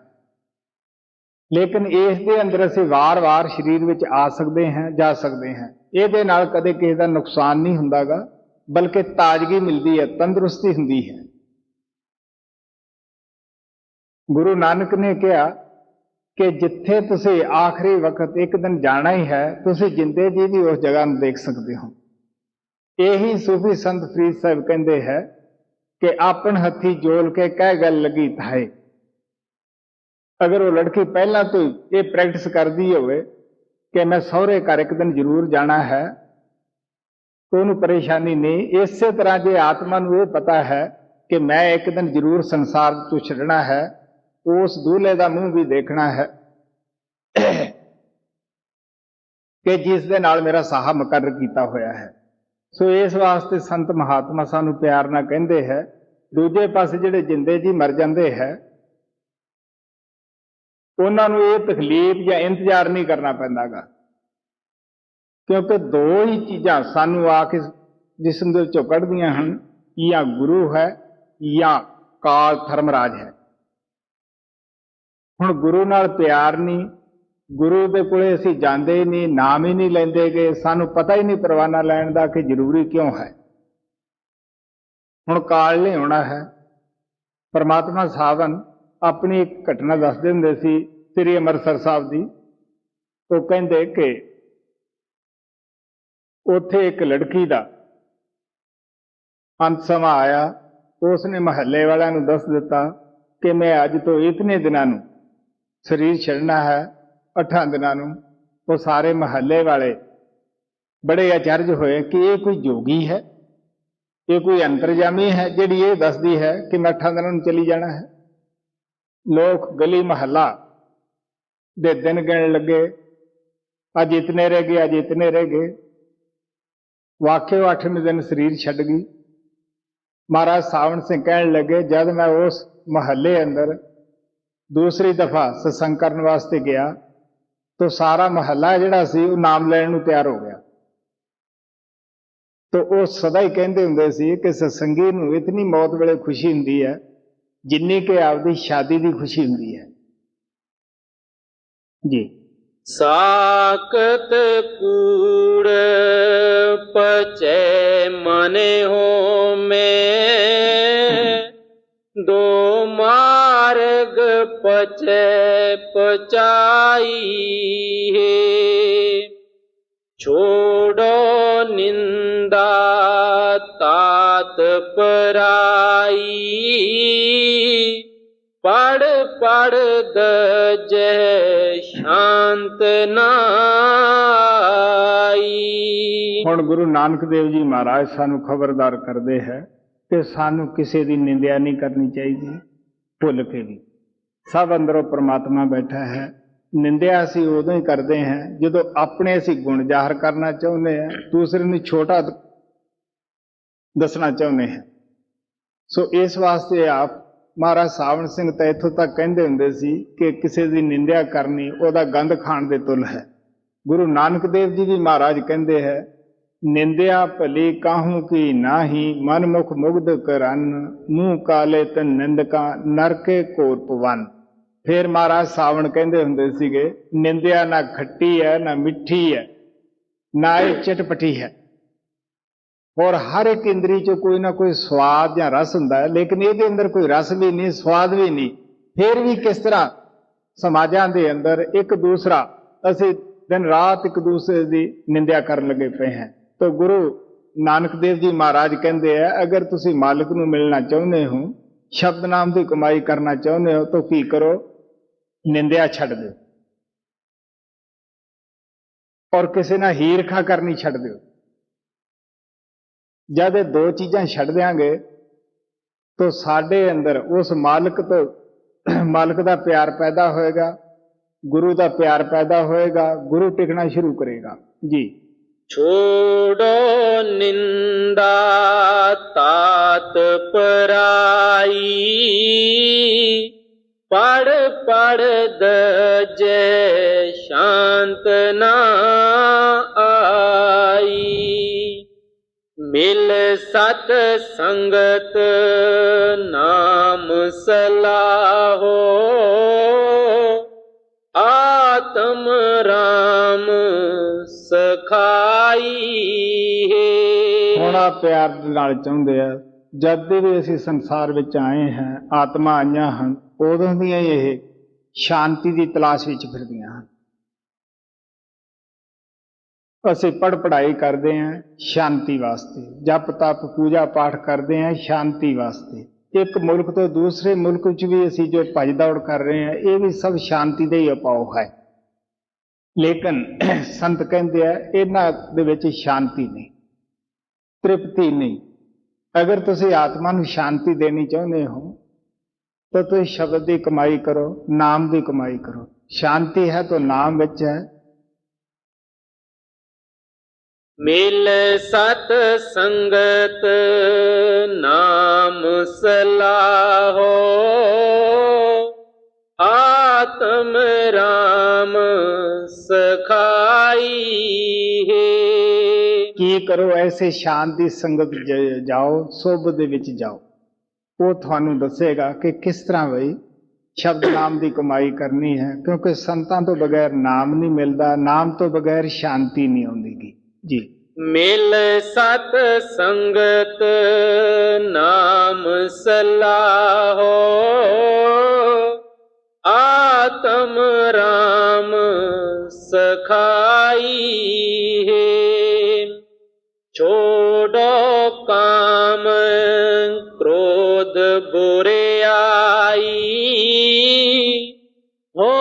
ਲੇਕਿਨ ਇਸ ਦੇ ਅੰਦਰ ਅਸੀਂ ਵਾਰ-ਵਾਰ ਸਰੀਰ ਵਿੱਚ ਆ ਸਕਦੇ ਹਾਂ, ਜਾ ਸਕਦੇ ਹਾਂ। ਇਹਦੇ ਨਾਲ ਕਦੇ ਕਿਸੇ ਦਾ ਨੁਕਸਾਨ ਨਹੀਂ ਹੁੰਦਾਗਾ, ਬਲਕਿ ਤਾਜ਼ਗੀ ਮਿਲਦੀ ਹੈ, ਤੰਦਰੁਸਤੀ ਹੁੰਦੀ ਹੈ। ਗੁਰੂ ਨਾਨਕ ਨੇ ਕਿਹਾ ਕਿ ਜਿੱਥੇ ਤੁਸੀਂ ਆਖਰੀ ਵਕਤ ਇੱਕ ਦਿਨ ਜਾਣਾ ਹੀ ਹੈ, ਤੁਸੀਂ ਜਿੰਦੇ ਜੀ ਵੀ ਉਸ ਜਗ੍ਹਾ ਨੂੰ ਦੇਖ ਸਕਦੇ ਹੋ। ਇਹੀ ਸੂਫੀ ਸੰਤ ਫਰੀਦ ਸਾਹਿਬ ਕਹਿੰਦੇ ਹੈ ਕਿ ਆਪਣ ਹੱਥੀ ਜੋਲ ਕੇ ਕਹਿ ਗੱਲ ਲੱਗੀ ਥਾਏ। ਅਗਰ ਉਹ ਲੜਕੀ ਪਹਿਲਾਂ ਤੋਂ ਇਹ ਪ੍ਰੈਕਟਿਸ ਕਰਦੀ ਹੋਵੇ ਕਿ ਮੈਂ ਸਹੁਰੇ ਘਰ ਇੱਕ ਦਿਨ ਜ਼ਰੂਰ ਜਾਣਾ ਹੈ, ਤਾਂ ਉਹਨੂੰ ਪਰੇਸ਼ਾਨੀ ਨਹੀਂ। ਇਸੇ ਤਰ੍ਹਾਂ ਜੇ ਆਤਮਾ ਨੂੰ ਇਹ ਪਤਾ ਹੈ ਕਿ ਮੈਂ ਇੱਕ ਦਿਨ ਜ਼ਰੂਰ ਸੰਸਾਰ ਤੋਂ ਛੱਡਣਾ ਹੈ, ਉਸ ਦੂਲੇ ਦਾ ਮੂੰਹ ਵੀ ਦੇਖਣਾ ਹੈ ਕਿ ਜਿਸ ਦੇ ਨਾਲ ਮੇਰਾ ਸਾਹਾ ਮੁਕੱਰਰ ਕੀਤਾ ਹੋਇਆ ਹੈ। ਸੋ ਇਸ ਵਾਸਤੇ ਸੰਤ ਮਹਾਤਮਾ ਸਾਨੂੰ ਪਿਆਰ ਨਾਲ ਕਹਿੰਦੇ ਹੈ, ਦੂਜੇ ਪਾਸੇ ਜਿਹੜੇ ਜਿੰਦੇ ਜੀ ਮਰ ਜਾਂਦੇ ਹੈ, ਉਹਨਾਂ ਨੂੰ ਇਹ ਤਕਲੀਫ ਜਾਂ ਇੰਤਜ਼ਾਰ ਨਹੀਂ ਕਰਨਾ ਪੈਂਦਾਗਾ, ਕਿਉਂਕਿ ਦੋ ਹੀ ਚੀਜ਼ਾਂ ਸਾਨੂੰ ਆ ਕੇ ਜਿਸਮ ਦੇ ਵਿੱਚੋਂ ਕੱਢਦੀਆਂ ਹਨ, ਜਾਂ ਗੁਰੂ ਹੈ ਜਾਂ ਕਾਲ ਧਰਮਰਾਜ ਹੈ। ਹੁਣ ਗੁਰੂ ਨਾਲ ਪਿਆਰ ਨਹੀਂ, ਗੁਰੂ ਦੇ ਕੋਲੇ ਅਸੀਂ ਜਾਂਦੇ ਹੀ ਨਹੀਂ, ਨਾਮ ਹੀ ਨਹੀਂ ਲੈਂਦੇ ਗਏ, ਸਾਨੂੰ ਪਤਾ ਹੀ ਨਹੀਂ ਪਰਵਾਨਾ ਲੈਣ ਦਾ ਕਿ ਜ਼ਰੂਰੀ ਕਿਉਂ ਹੈ। ਹੁਣ ਕਾਲ ਨਹੀਂ ਹੋਣਾ ਹੈ। ਪਰਮਾਤਮਾ ਸਾਵਨ ਆਪਣੀ ਇੱਕ ਘਟਨਾ ਦੱਸਦੇ ਹੁੰਦੇ ਸੀ ਸ੍ਰੀ ਅੰਮ੍ਰਿਤਸਰ ਸਾਹਿਬ ਦੀ। ਉਹ ਕਹਿੰਦੇ ਕਿ ਉੱਥੇ ਇੱਕ ਲੜਕੀ ਦਾ ਅੰਤ ਸਮਾਂ ਆਇਆ। ਉਸਨੇ ਮਹੱਲੇ ਵਾਲਿਆਂ ਨੂੰ ਦੱਸ ਦਿੱਤਾ ਕਿ ਮੈਂ ਅੱਜ ਤੋਂ ਇਤਨੇ ਦਿਨਾਂ ਨੂੰ ਸਰੀਰ ਛੱਡਣਾ ਹੈ, 8 ਦਿਨਾਂ ਨੂੰ। ਉਹ ਸਾਰੇ ਮਹੱਲੇ ਵਾਲੇ ਬੜੇ ਅਚਰਜ ਹੋਏ ਕਿ ਇਹ ਕੋਈ ਜੋਗੀ ਹੈ, ਇਹ ਕੋਈ ਅੰਤਰਜਾਮੀ ਹੈ ਜਿਹੜੀ ਇਹ ਦੱਸਦੀ ਹੈ ਕਿ ਮੈਂ 8 ਦਿਨਾਂ ਨੂੰ ਚਲੀ ਜਾਣਾ ਹੈ। ਲੋਕ ਗਲੀ ਮਹੱਲਾ ਦੇ ਦਿਨ ਗਿਣਨ ਲੱਗੇ, ਅੱਜ ਇਤਨੇ ਰਹਿ ਗਏ, ਅੱਜ ਇਤਨੇ ਰਹਿ ਗਏ। ਵਾਕਿਆ 8ਵੇਂ ਦਿਨ ਸਰੀਰ ਛੱਡ ਗਈ। ਮਹਾਰਾਜ ਸਾਵਣ ਸਿੰਘ ਕਹਿਣ ਲੱਗੇ, ਜਦ ਮੈਂ ਉਸ ਮਹੱਲੇ ਅੰਦਰ ਦੂਸਰੀ ਦਫਾ ਸਤਸੰਗ ਕਰਨ ਵਾਸਤੇ ਗਿਆ ਤਾਂ ਸਾਰਾ ਮਹੱਲਾ ਜਿਹੜਾ ਸੀ ਉਹ ਨਾਮ ਲੈਣ ਨੂੰ ਤਿਆਰ ਹੋ ਗਿਆ। ਤਾਂ ਉਹ ਸਦਾ ਹੀ ਕਹਿੰਦੇ ਹੁੰਦੇ ਸੀ ਕਿ ਸਤਸੰਗੀ ਨੂੰ ਇਤਨੀ ਮੌਤ ਵੇਲੇ ਖੁਸ਼ੀ ਹੁੰਦੀ ਹੈ ਜਿੰਨੀ ਕਿ ਆਪਦੀ ਸ਼ਾਦੀ ਦੀ ਖੁਸ਼ੀ ਹੁੰਦੀ ਹੈ ਜੀ। ਸਾਕਤ ਕੂੜ ਪਚੈ ਮਨੇ ਹੋ ਮੈਂ, ਦੋ ਮਾਰਗ ਪਚੈ ਪਚਾਈ ਹੈ। ਛੋੜੋ ਨਿੰਦਾ ਤਾਤ ਪਰਾਈ, ਪੜ ਪੜ ਦਜੈ ਸ਼ਾਂਤ ਨਾਈ। ਹੁਣ ਗੁਰੂ ਨਾਨਕ ਦੇਵ ਜੀ ਮਹਾਰਾਜ ਸਾਨੂੰ ਖਬਰਦਾਰ ਕਰਦੇ ਹੈ ਕਿ ਸਾਨੂੰ ਕਿਸੇ ਦੀ ਨਿੰਦਿਆ ਨਹੀਂ ਕਰਨੀ ਚਾਹੀਦੀ, ਭੁੱਲ ਕੇ ਵੀ। ਸਭ ਅੰਦਰੋਂ ਪ੍ਰਮਾਤਮਾ ਬੈਠਾ ਹੈ। ਨਿੰਦਿਆ ਅਸੀਂ ਉਦੋਂ ਹੀ ਕਰਦੇ ਹਾਂ ਜਦੋਂ ਆਪਣੇ ਅਸੀਂ ਗੁਣ ਜ਼ਾਹਰ ਕਰਨਾ ਚਾਹੁੰਦੇ ਹਾਂ, ਦੂਸਰੇ ਨੂੰ ਛੋਟਾ ਦੱਸਣਾ ਚਾਹੁੰਦੇ ਹਾਂ। ਸੋ ਇਸ ਵਾਸਤੇ ਆਪ ਮਹਾਰਾਜ ਸਾਵਣ ਸਿੰਘ ਤਾਂ ਇੱਥੋਂ ਤੱਕ ਕਹਿੰਦੇ ਹੁੰਦੇ ਸੀ ਕਿ ਕਿਸੇ ਦੀ ਨਿੰਦਿਆ ਕਰਨੀ ਉਹਦਾ ਗੰਧ ਖਾਣ ਦੇ ਤੁਲ ਹੈ। ਗੁਰੂ ਨਾਨਕ ਦੇਵ ਜੀ ਵੀ ਮਹਾਰਾਜ ਕਹਿੰਦੇ ਹੈ, ਨਿੰਦਿਆ ਭਲੀ ਕਾਹੂ ਕੀ ਨਾਹੀ, ਮਨ ਮੁਖ ਮੁਗਧ ਕਰਨ, ਮੂੰਹ ਕਾਲੇ ਤਨ ਨਿੰਦਕਾਂ, ਨਰਕੇ ਘੋਰ ਪਵਨ। ਫਿਰ ਮਹਾਰਾਜ ਸਾਵਣ ਕਹਿੰਦੇ ਹੁੰਦੇ ਸੀਗੇ, ਨਿੰਦਿਆ ਨਾ ਖੱਟੀ ਹੈ ਨਾ ਮਿੱਠੀ ਹੈ, ਨਾ ਇਹ ਚਟਪਟੀ ਹੈ। ਔਰ ਹਰ ਇੱਕ ਇੰਦਰੀ 'ਚ ਕੋਈ ਨਾ ਕੋਈ ਸਵਾਦ ਜਾਂ ਰਸ ਹੁੰਦਾ ਹੈ, ਲੇਕਿਨ ਇਹਦੇ ਅੰਦਰ ਕੋਈ ਰਸ ਵੀ ਨਹੀਂ, ਸਵਾਦ ਵੀ ਨਹੀਂ। ਫਿਰ ਵੀ ਕਿਸ ਤਰ੍ਹਾਂ ਸਮਾਜਾਂ ਦੇ ਅੰਦਰ ਇੱਕ ਦੂਸਰਾ, ਅਸੀਂ ਦਿਨ ਰਾਤ ਇੱਕ ਦੂਸਰੇ ਦੀ ਨਿੰਦਿਆ ਕਰਨ ਲੱਗੇ ਪਏ ਹਾਂ। ਤਾਂ ਗੁਰੂ ਨਾਨਕ ਦੇਵ ਜੀ ਮਹਾਰਾਜ ਕਹਿੰਦੇ ਆ, ਅਗਰ ਤੁਸੀਂ ਮਾਲਕ ਨੂੰ ਮਿਲਣਾ ਚਾਹੁੰਦੇ ਹੋ, ਸ਼ਬਦ ਨਾਮ ਦੀ ਕਮਾਈ ਕਰਨਾ ਚਾਹੁੰਦੇ ਹੋ, ਤਾਂ ਕੀ ਕਰੋ? ਨਿੰਦਿਆ ਛੱਡ ਦਿਓ ਔਰ ਕਿਸੇ ਨਾਲ ਈਰਖਾ ਕਰਨੀ ਛੱਡ ਦਿਓ। ਜਦ ਇਹ ਦੋ ਚੀਜ਼ਾਂ ਛੱਡ ਦਿਆਂਗੇ ਤਾਂ ਸਾਡੇ ਅੰਦਰ ਉਸ ਮਾਲਕ ਦਾ ਪਿਆਰ ਪੈਦਾ ਹੋਏਗਾ, ਗੁਰੂ ਦਾ ਪਿਆਰ ਪੈਦਾ ਹੋਏਗਾ, ਗੁਰੂ ਟਿਕਣਾ ਸ਼ੁਰੂ ਕਰੇਗਾ। ਜੀ। छोड़ो निंदा तात पराई, पढ़ पढ़ दजे शांत ना आई, मिल सत संगत नाम सलाहो, आत्म राम ਸਖਾਈ ਹੈ। ਥੋੜਾ ਪਿਆਰ ਦੇ ਨਾਲ ਚਾਹੁੰਦੇ ਆ, ਜਦ ਦੇ ਵੀ ਅਸੀਂ ਸੰਸਾਰ ਵਿੱਚ ਆਏ ਹਾਂ, ਆਤਮਾ ਆਈਆਂ ਹਨ, ਉਦੋਂ ਦੀਆਂ ਇਹ ਸ਼ਾਂਤੀ ਦੀ ਤਲਾਸ਼ ਵਿੱਚ ਫਿਰਦੀਆਂ ਹਨ। ਅਸੀਂ ਪੜ੍ਹਾਈ ਕਰਦੇ ਹਾਂ ਸ਼ਾਂਤੀ ਵਾਸਤੇ, ਜਪ ਤਪ ਪੂਜਾ ਪਾਠ ਕਰਦੇ ਹਾਂ ਸ਼ਾਂਤੀ ਵਾਸਤੇ। ਇੱਕ ਮੁਲਕ ਤੋਂ ਦੂਸਰੇ ਮੁਲਕ ਵਿੱਚ ਵੀ ਅਸੀਂ ਜੋ ਭੱਜ ਦੌੜ ਕਰ ਰਹੇ ਹਾਂ, ਇਹ ਵੀ ਸਭ ਸ਼ਾਂਤੀ ਦਾ ਹੀ ਉਪਾਅ ਹੈ। ਲੇਕਿਨ ਸੰਤ ਕਹਿੰਦੇ ਆ, ਇਹਨਾਂ ਦੇ ਵਿੱਚ ਸ਼ਾਂਤੀ ਨਹੀਂ, ਤ੍ਰਿਪਤੀ ਨਹੀਂ। ਅਗਰ ਤੁਸੀਂ ਆਤਮਾ ਨੂੰ ਸ਼ਾਂਤੀ ਦੇਣੀ ਚਾਹੁੰਦੇ ਹੋ ਤਾਂ ਤੁਸੀਂ ਸ਼ਬਦ ਦੀ ਕਮਾਈ ਕਰੋ, ਨਾਮ ਦੀ ਕਮਾਈ ਕਰੋ। ਸ਼ਾਂਤੀ ਹੈ ਤਾਂ ਨਾਮ ਵਿੱਚ ਹੈ। ਮਿਲ ਸਤ ਸੰਗਤ ਨਾਮ ਸਲਾਹੋ, ਆਤਮ ਰਾਮ ਸਖਾਈ ਹੈ। ਕੀ ਕਰੋ? ਐਸੇ ਸ਼ਾਂਤ ਦੀ ਸੰਗਤ ਜਾਓ, ਸੁਭ ਦੇ ਵਿੱਚ ਜਾਓ। ਉਹ ਤੁਹਾਨੂੰ ਦੱਸੇਗਾ ਕਿ ਕਿਸ ਤਰ੍ਹਾਂ ਬਈ ਸ਼ਬਦ ਨਾਮ ਦੀ ਕਮਾਈ ਕਰਨੀ ਹੈ, ਕਿਉਂਕਿ ਸੰਤਾਂ ਤੋਂ ਬਗੈਰ ਨਾਮ ਨਹੀਂ ਮਿਲਦਾ, ਨਾਮ ਤੋਂ ਬਗੈਰ ਸ਼ਾਂਤੀ ਨਹੀਂ ਆਉਂਦੀ। ਜੀ। ਮਿਲ ਸਤ ਸੰਗਤ ਨਾਮ ਸਲਾਹੋ, ਆਤਮ ਰਾਮ ਸਖਾਈ ਹੈ। ਛੋੜੋ ਕਾਮ ਕ੍ਰੋਧ ਬੁਰਿਆਈ, ਹੋ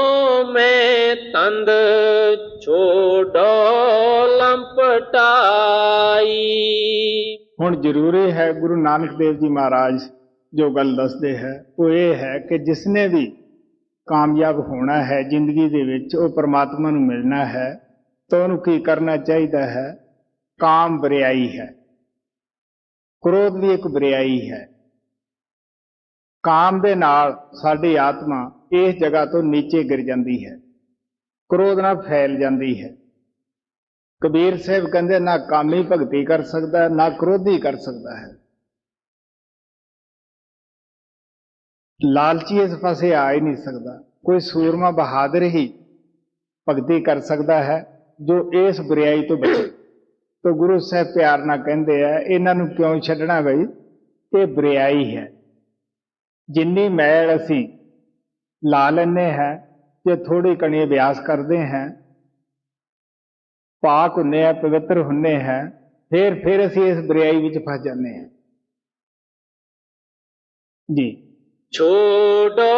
ਮੈਂ ਤੰਦ ਛੋੜੋ ਲੰਪਟਾਈ। ਹੁਣ ਜ਼ਰੂਰੀ ਹੈ, ਗੁਰੂ ਨਾਨਕ ਦੇਵ ਜੀ ਮਹਾਰਾਜ ਜੋ ਗੱਲ ਦੱਸਦੇ ਹੈ ਉਹ ਇਹ ਹੈ ਕਿ ਜਿਸਨੇ ਵੀ ਕਾਮਯਾਬ ਹੋਣਾ ਹੈ ਜ਼ਿੰਦਗੀ ਦੇ ਵਿੱਚ, ਉਹ ਪਰਮਾਤਮਾ ਨੂੰ ਮਿਲਣਾ ਹੈ, ਤਾਂ ਉਹਨੂੰ ਕੀ ਕਰਨਾ ਚਾਹੀਦਾ ਹੈ? ਕਾਮ ਬਰਿਆਈ ਹੈ, ਕ੍ਰੋਧ ਵੀ ਇੱਕ ਬਰਿਆਈ ਹੈ। ਕਾਮ ਦੇ ਨਾਲ ਸਾਡੀ ਆਤਮਾ ਇਸ ਜਗ੍ਹਾ ਤੋਂ ਨੀਚੇ ਗਿਰ ਜਾਂਦੀ ਹੈ, ਕ੍ਰੋਧ ਨਾਲ ਫੈਲ ਜਾਂਦੀ ਹੈ। ਕਬੀਰ ਸਾਹਿਬ ਕਹਿੰਦੇ, ਨਾ ਕਾਮੀ ਭਗਤੀ ਕਰ ਸਕਦਾ, ਨਾ ਕ੍ਰੋਧੀ ਕਰ ਸਕਦਾ ਹੈ। ਲਾਲਚੀ ਇਸ ਪਾਸੇ ਆ ਹੀ ਨਹੀਂ ਸਕਦਾ। ਕੋਈ ਸੂਰਮਾ ਬਹਾਦਰ ਹੀ ਭਗਤੀ ਕਰ ਸਕਦਾ ਹੈ ਜੋ ਇਸ ਬੁਰਾਈ ਤੋਂ ਬਚੇ। ਤਾਂ ਗੁਰੂ ਸਾਹਿਬ ਪਿਆਰ ਨਾਲ ਕਹਿੰਦੇ ਆ, ਇਹਨਾਂ ਨੂੰ ਕਿਉਂ ਛੱਡਣਾ ਬਈ? ਇਹ ਬੁਰਾਈ ਹੈ। ਜਿੰਨੀ ਮੈਲ ਅਸੀਂ ਲਾ ਲੈਂਦੇ ਹਾਂ, ਜੇ ਥੋੜੀ ਕਣੀ ਅਭਿਆਸ ਕਰਦੇ ਹਾਂ, ਪਾਕ ਹੁੰਨੇ ਆ, ਪਵਿੱਤਰ ਹੁੰਨੇ ਹਾਂ, ਫਿਰ ਅਸੀਂ ਇਸ ਬੁਰਾਈ ਵਿੱਚ ਫਸ ਜਾਂਦੇ ਹਾਂ। ਜੀ। ਛੋੜੋ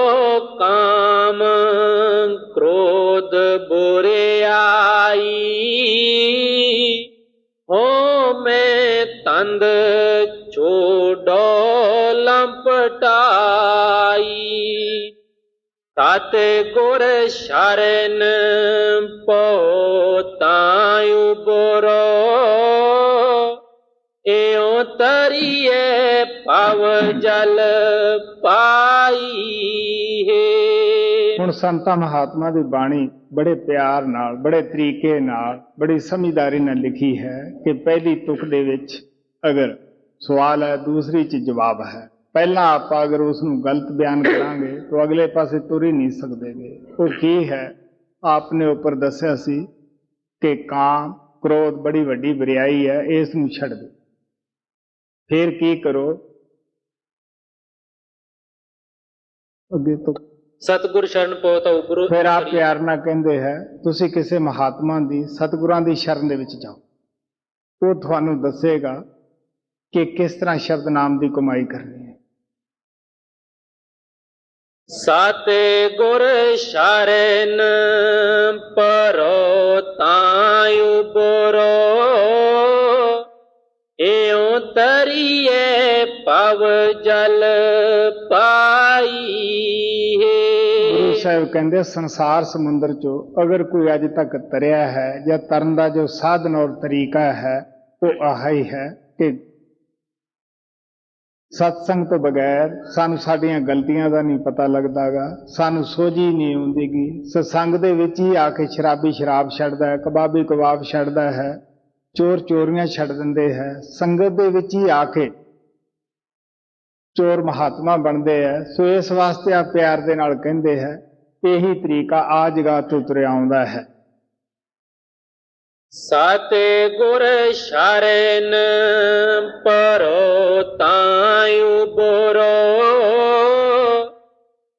ਕਾਮ ਕ੍ਰੋਧ ਬੁਰਿਆਈ, ਹੋ ਮੈਂ ਤੰਦ ਛੋੜੋ ਲੰਪਟਾਈ। ਤਤ ਗੁਰ ਸ਼ਰਨ ਪਉ ਤਾਂ ਉਬਰੋ, ਇਉ ਤਰੀਏ ਭਵ ਜਲ ਪਾਈ ਹੈ। ਹੁਣ ਸੰਤਾਂ ਮਹਾਤਮਾ ਦੀ ਬਾਣੀ ਬੜੇ ਪਿਆਰ ਨਾਲ, ਬੜੇ ਤਰੀਕੇ ਨਾਲ, ਬੜੀ ਸਮਝਦਾਰੀ ਨਾਲ ਲਿਖੀ ਹੈ ਕਿ ਪਹਿਲੀ ਤੁਕ ਦੇ ਵਿੱਚ ਅਗਰ ਸਵਾਲ ਹੈ, ਦੂਸਰੀ 'ਚ ਜਵਾਬ ਹੈ। ਪਹਿਲਾਂ ਆਪਾਂ ਅਗਰ ਉਸ ਨੂੰ ਗਲਤ ਬਿਆਨ ਕਰਾਂਗੇ ਤਾਂ ਅਗਲੇ ਪਾਸੇ ਤੁਰ ਹੀ ਨਹੀਂ ਸਕਦੇਗੇ। ਉਹ ਕੀ ਹੈ? ਆਪਨੇ ਉੱਪਰ ਦੱਸਿਆ ਸੀ ਕਿ ਕਾਮ ਕ੍ਰੋਧ ਬੜੀ ਵੱਡੀ ਬੁਰਾਈ ਹੈ, ਇਸ ਨੂੰ ਛੱਡ ਦਿਓ। ਫਿਰ ਕੀ ਕਰੋ? ਅੱਗੇ ਤੋਂ ਸਤਿਗੁਰ ਸ਼ਰਨ ਪਉ ਤਾਂ ਉਪਰੋ। ਫਿਰ ਆਪ ਪਿਆਰ ਨਾਲ ਕਹਿੰਦੇ ਹੈ ਤੁਸੀਂ ਕਿਸੇ ਮਹਾਤਮਾ ਦੀ, ਸਤਿਗੁਰਾਂ ਦੀ ਸ਼ਰਨ ਦੇ ਵਿੱਚ ਜਾਓ। ਉਹ ਤੁਹਾਨੂੰ ਦੱਸੇਗਾ ਕਿ ਕਿਸ ਤਰ੍ਹਾਂ ਸ਼ਬਦ ਨਾਮ ਦੀ ਕਮਾਈ ਕਰਨੀ ਹੈ। ਸਤਿਗੁਰ ਸ਼ਰਨ ਪਰੋ ਤਾਂ ਉਬਰੋ ਇਉ ਤਰੀਏ ਭਵ ਜਲ ਪਾਈ ਹੈ। ਗੁਰੂ ਸਾਹਿਬ ਕਹਿੰਦੇ ਸੰਸਾਰ ਸਮੁੰਦਰ ਚੋਂ ਅਗਰ ਕੋਈ ਅੱਜ ਤੱਕ ਤਰਿਆ ਹੈ ਜਾਂ ਤਰਨ ਦਾ ਜੋ ਸਾਧਨ ਔਰ ਤਰੀਕਾ ਹੈ ਉਹ ਆਹ ਹੀ ਹੈ ਕਿ ਸਤਸੰਗ ਤੋਂ ਬਗੈਰ ਸਾਨੂੰ ਸਾਡੀਆਂ ਗਲਤੀਆਂ ਦਾ ਨਹੀਂ ਪਤਾ ਲੱਗਦਾਗਾ, ਸਾਨੂੰ ਸੋਝੀ ਨਹੀਂ ਆਉਂਦੀਗੀ। ਸਤਸੰਗ ਦੇ ਵਿੱਚ ਹੀ ਆ ਕੇ ਸ਼ਰਾਬੀ ਸ਼ਰਾਬ ਛੱਡਦਾ ਹੈ, ਕਬਾਬੀ ਕਬਾਬ ਛੱਡਦਾ ਹੈ, ਚੋਰ ਚੋਰੀਆਂ ਛੱਡ ਦਿੰਦੇ ਹੈ। ਸੰਗਤ ਦੇ ਵਿੱਚ ਹੀ ਆ ਕੇ ਚੋਰ ਮਹਾਤਮਾ ਬਣਦੇ ਹੈ। ਸੋ ਇਸ ਵਾਸਤੇ ਆ ਪਿਆਰ ਦੇ ਨਾਲ ਕਹਿੰਦੇ ਹੈ ਇਹੀ ਤਰੀਕਾ ਆ ਜਗ੍ਹਾ ਤੋਂ ਤੁਰਿਆ ਆਉਂਦਾ ਹੈ। ਸਤਿਗੁਰ ਸ਼ਰਨ ਪਰੋ ਤਾਂ ਉਬਰੋ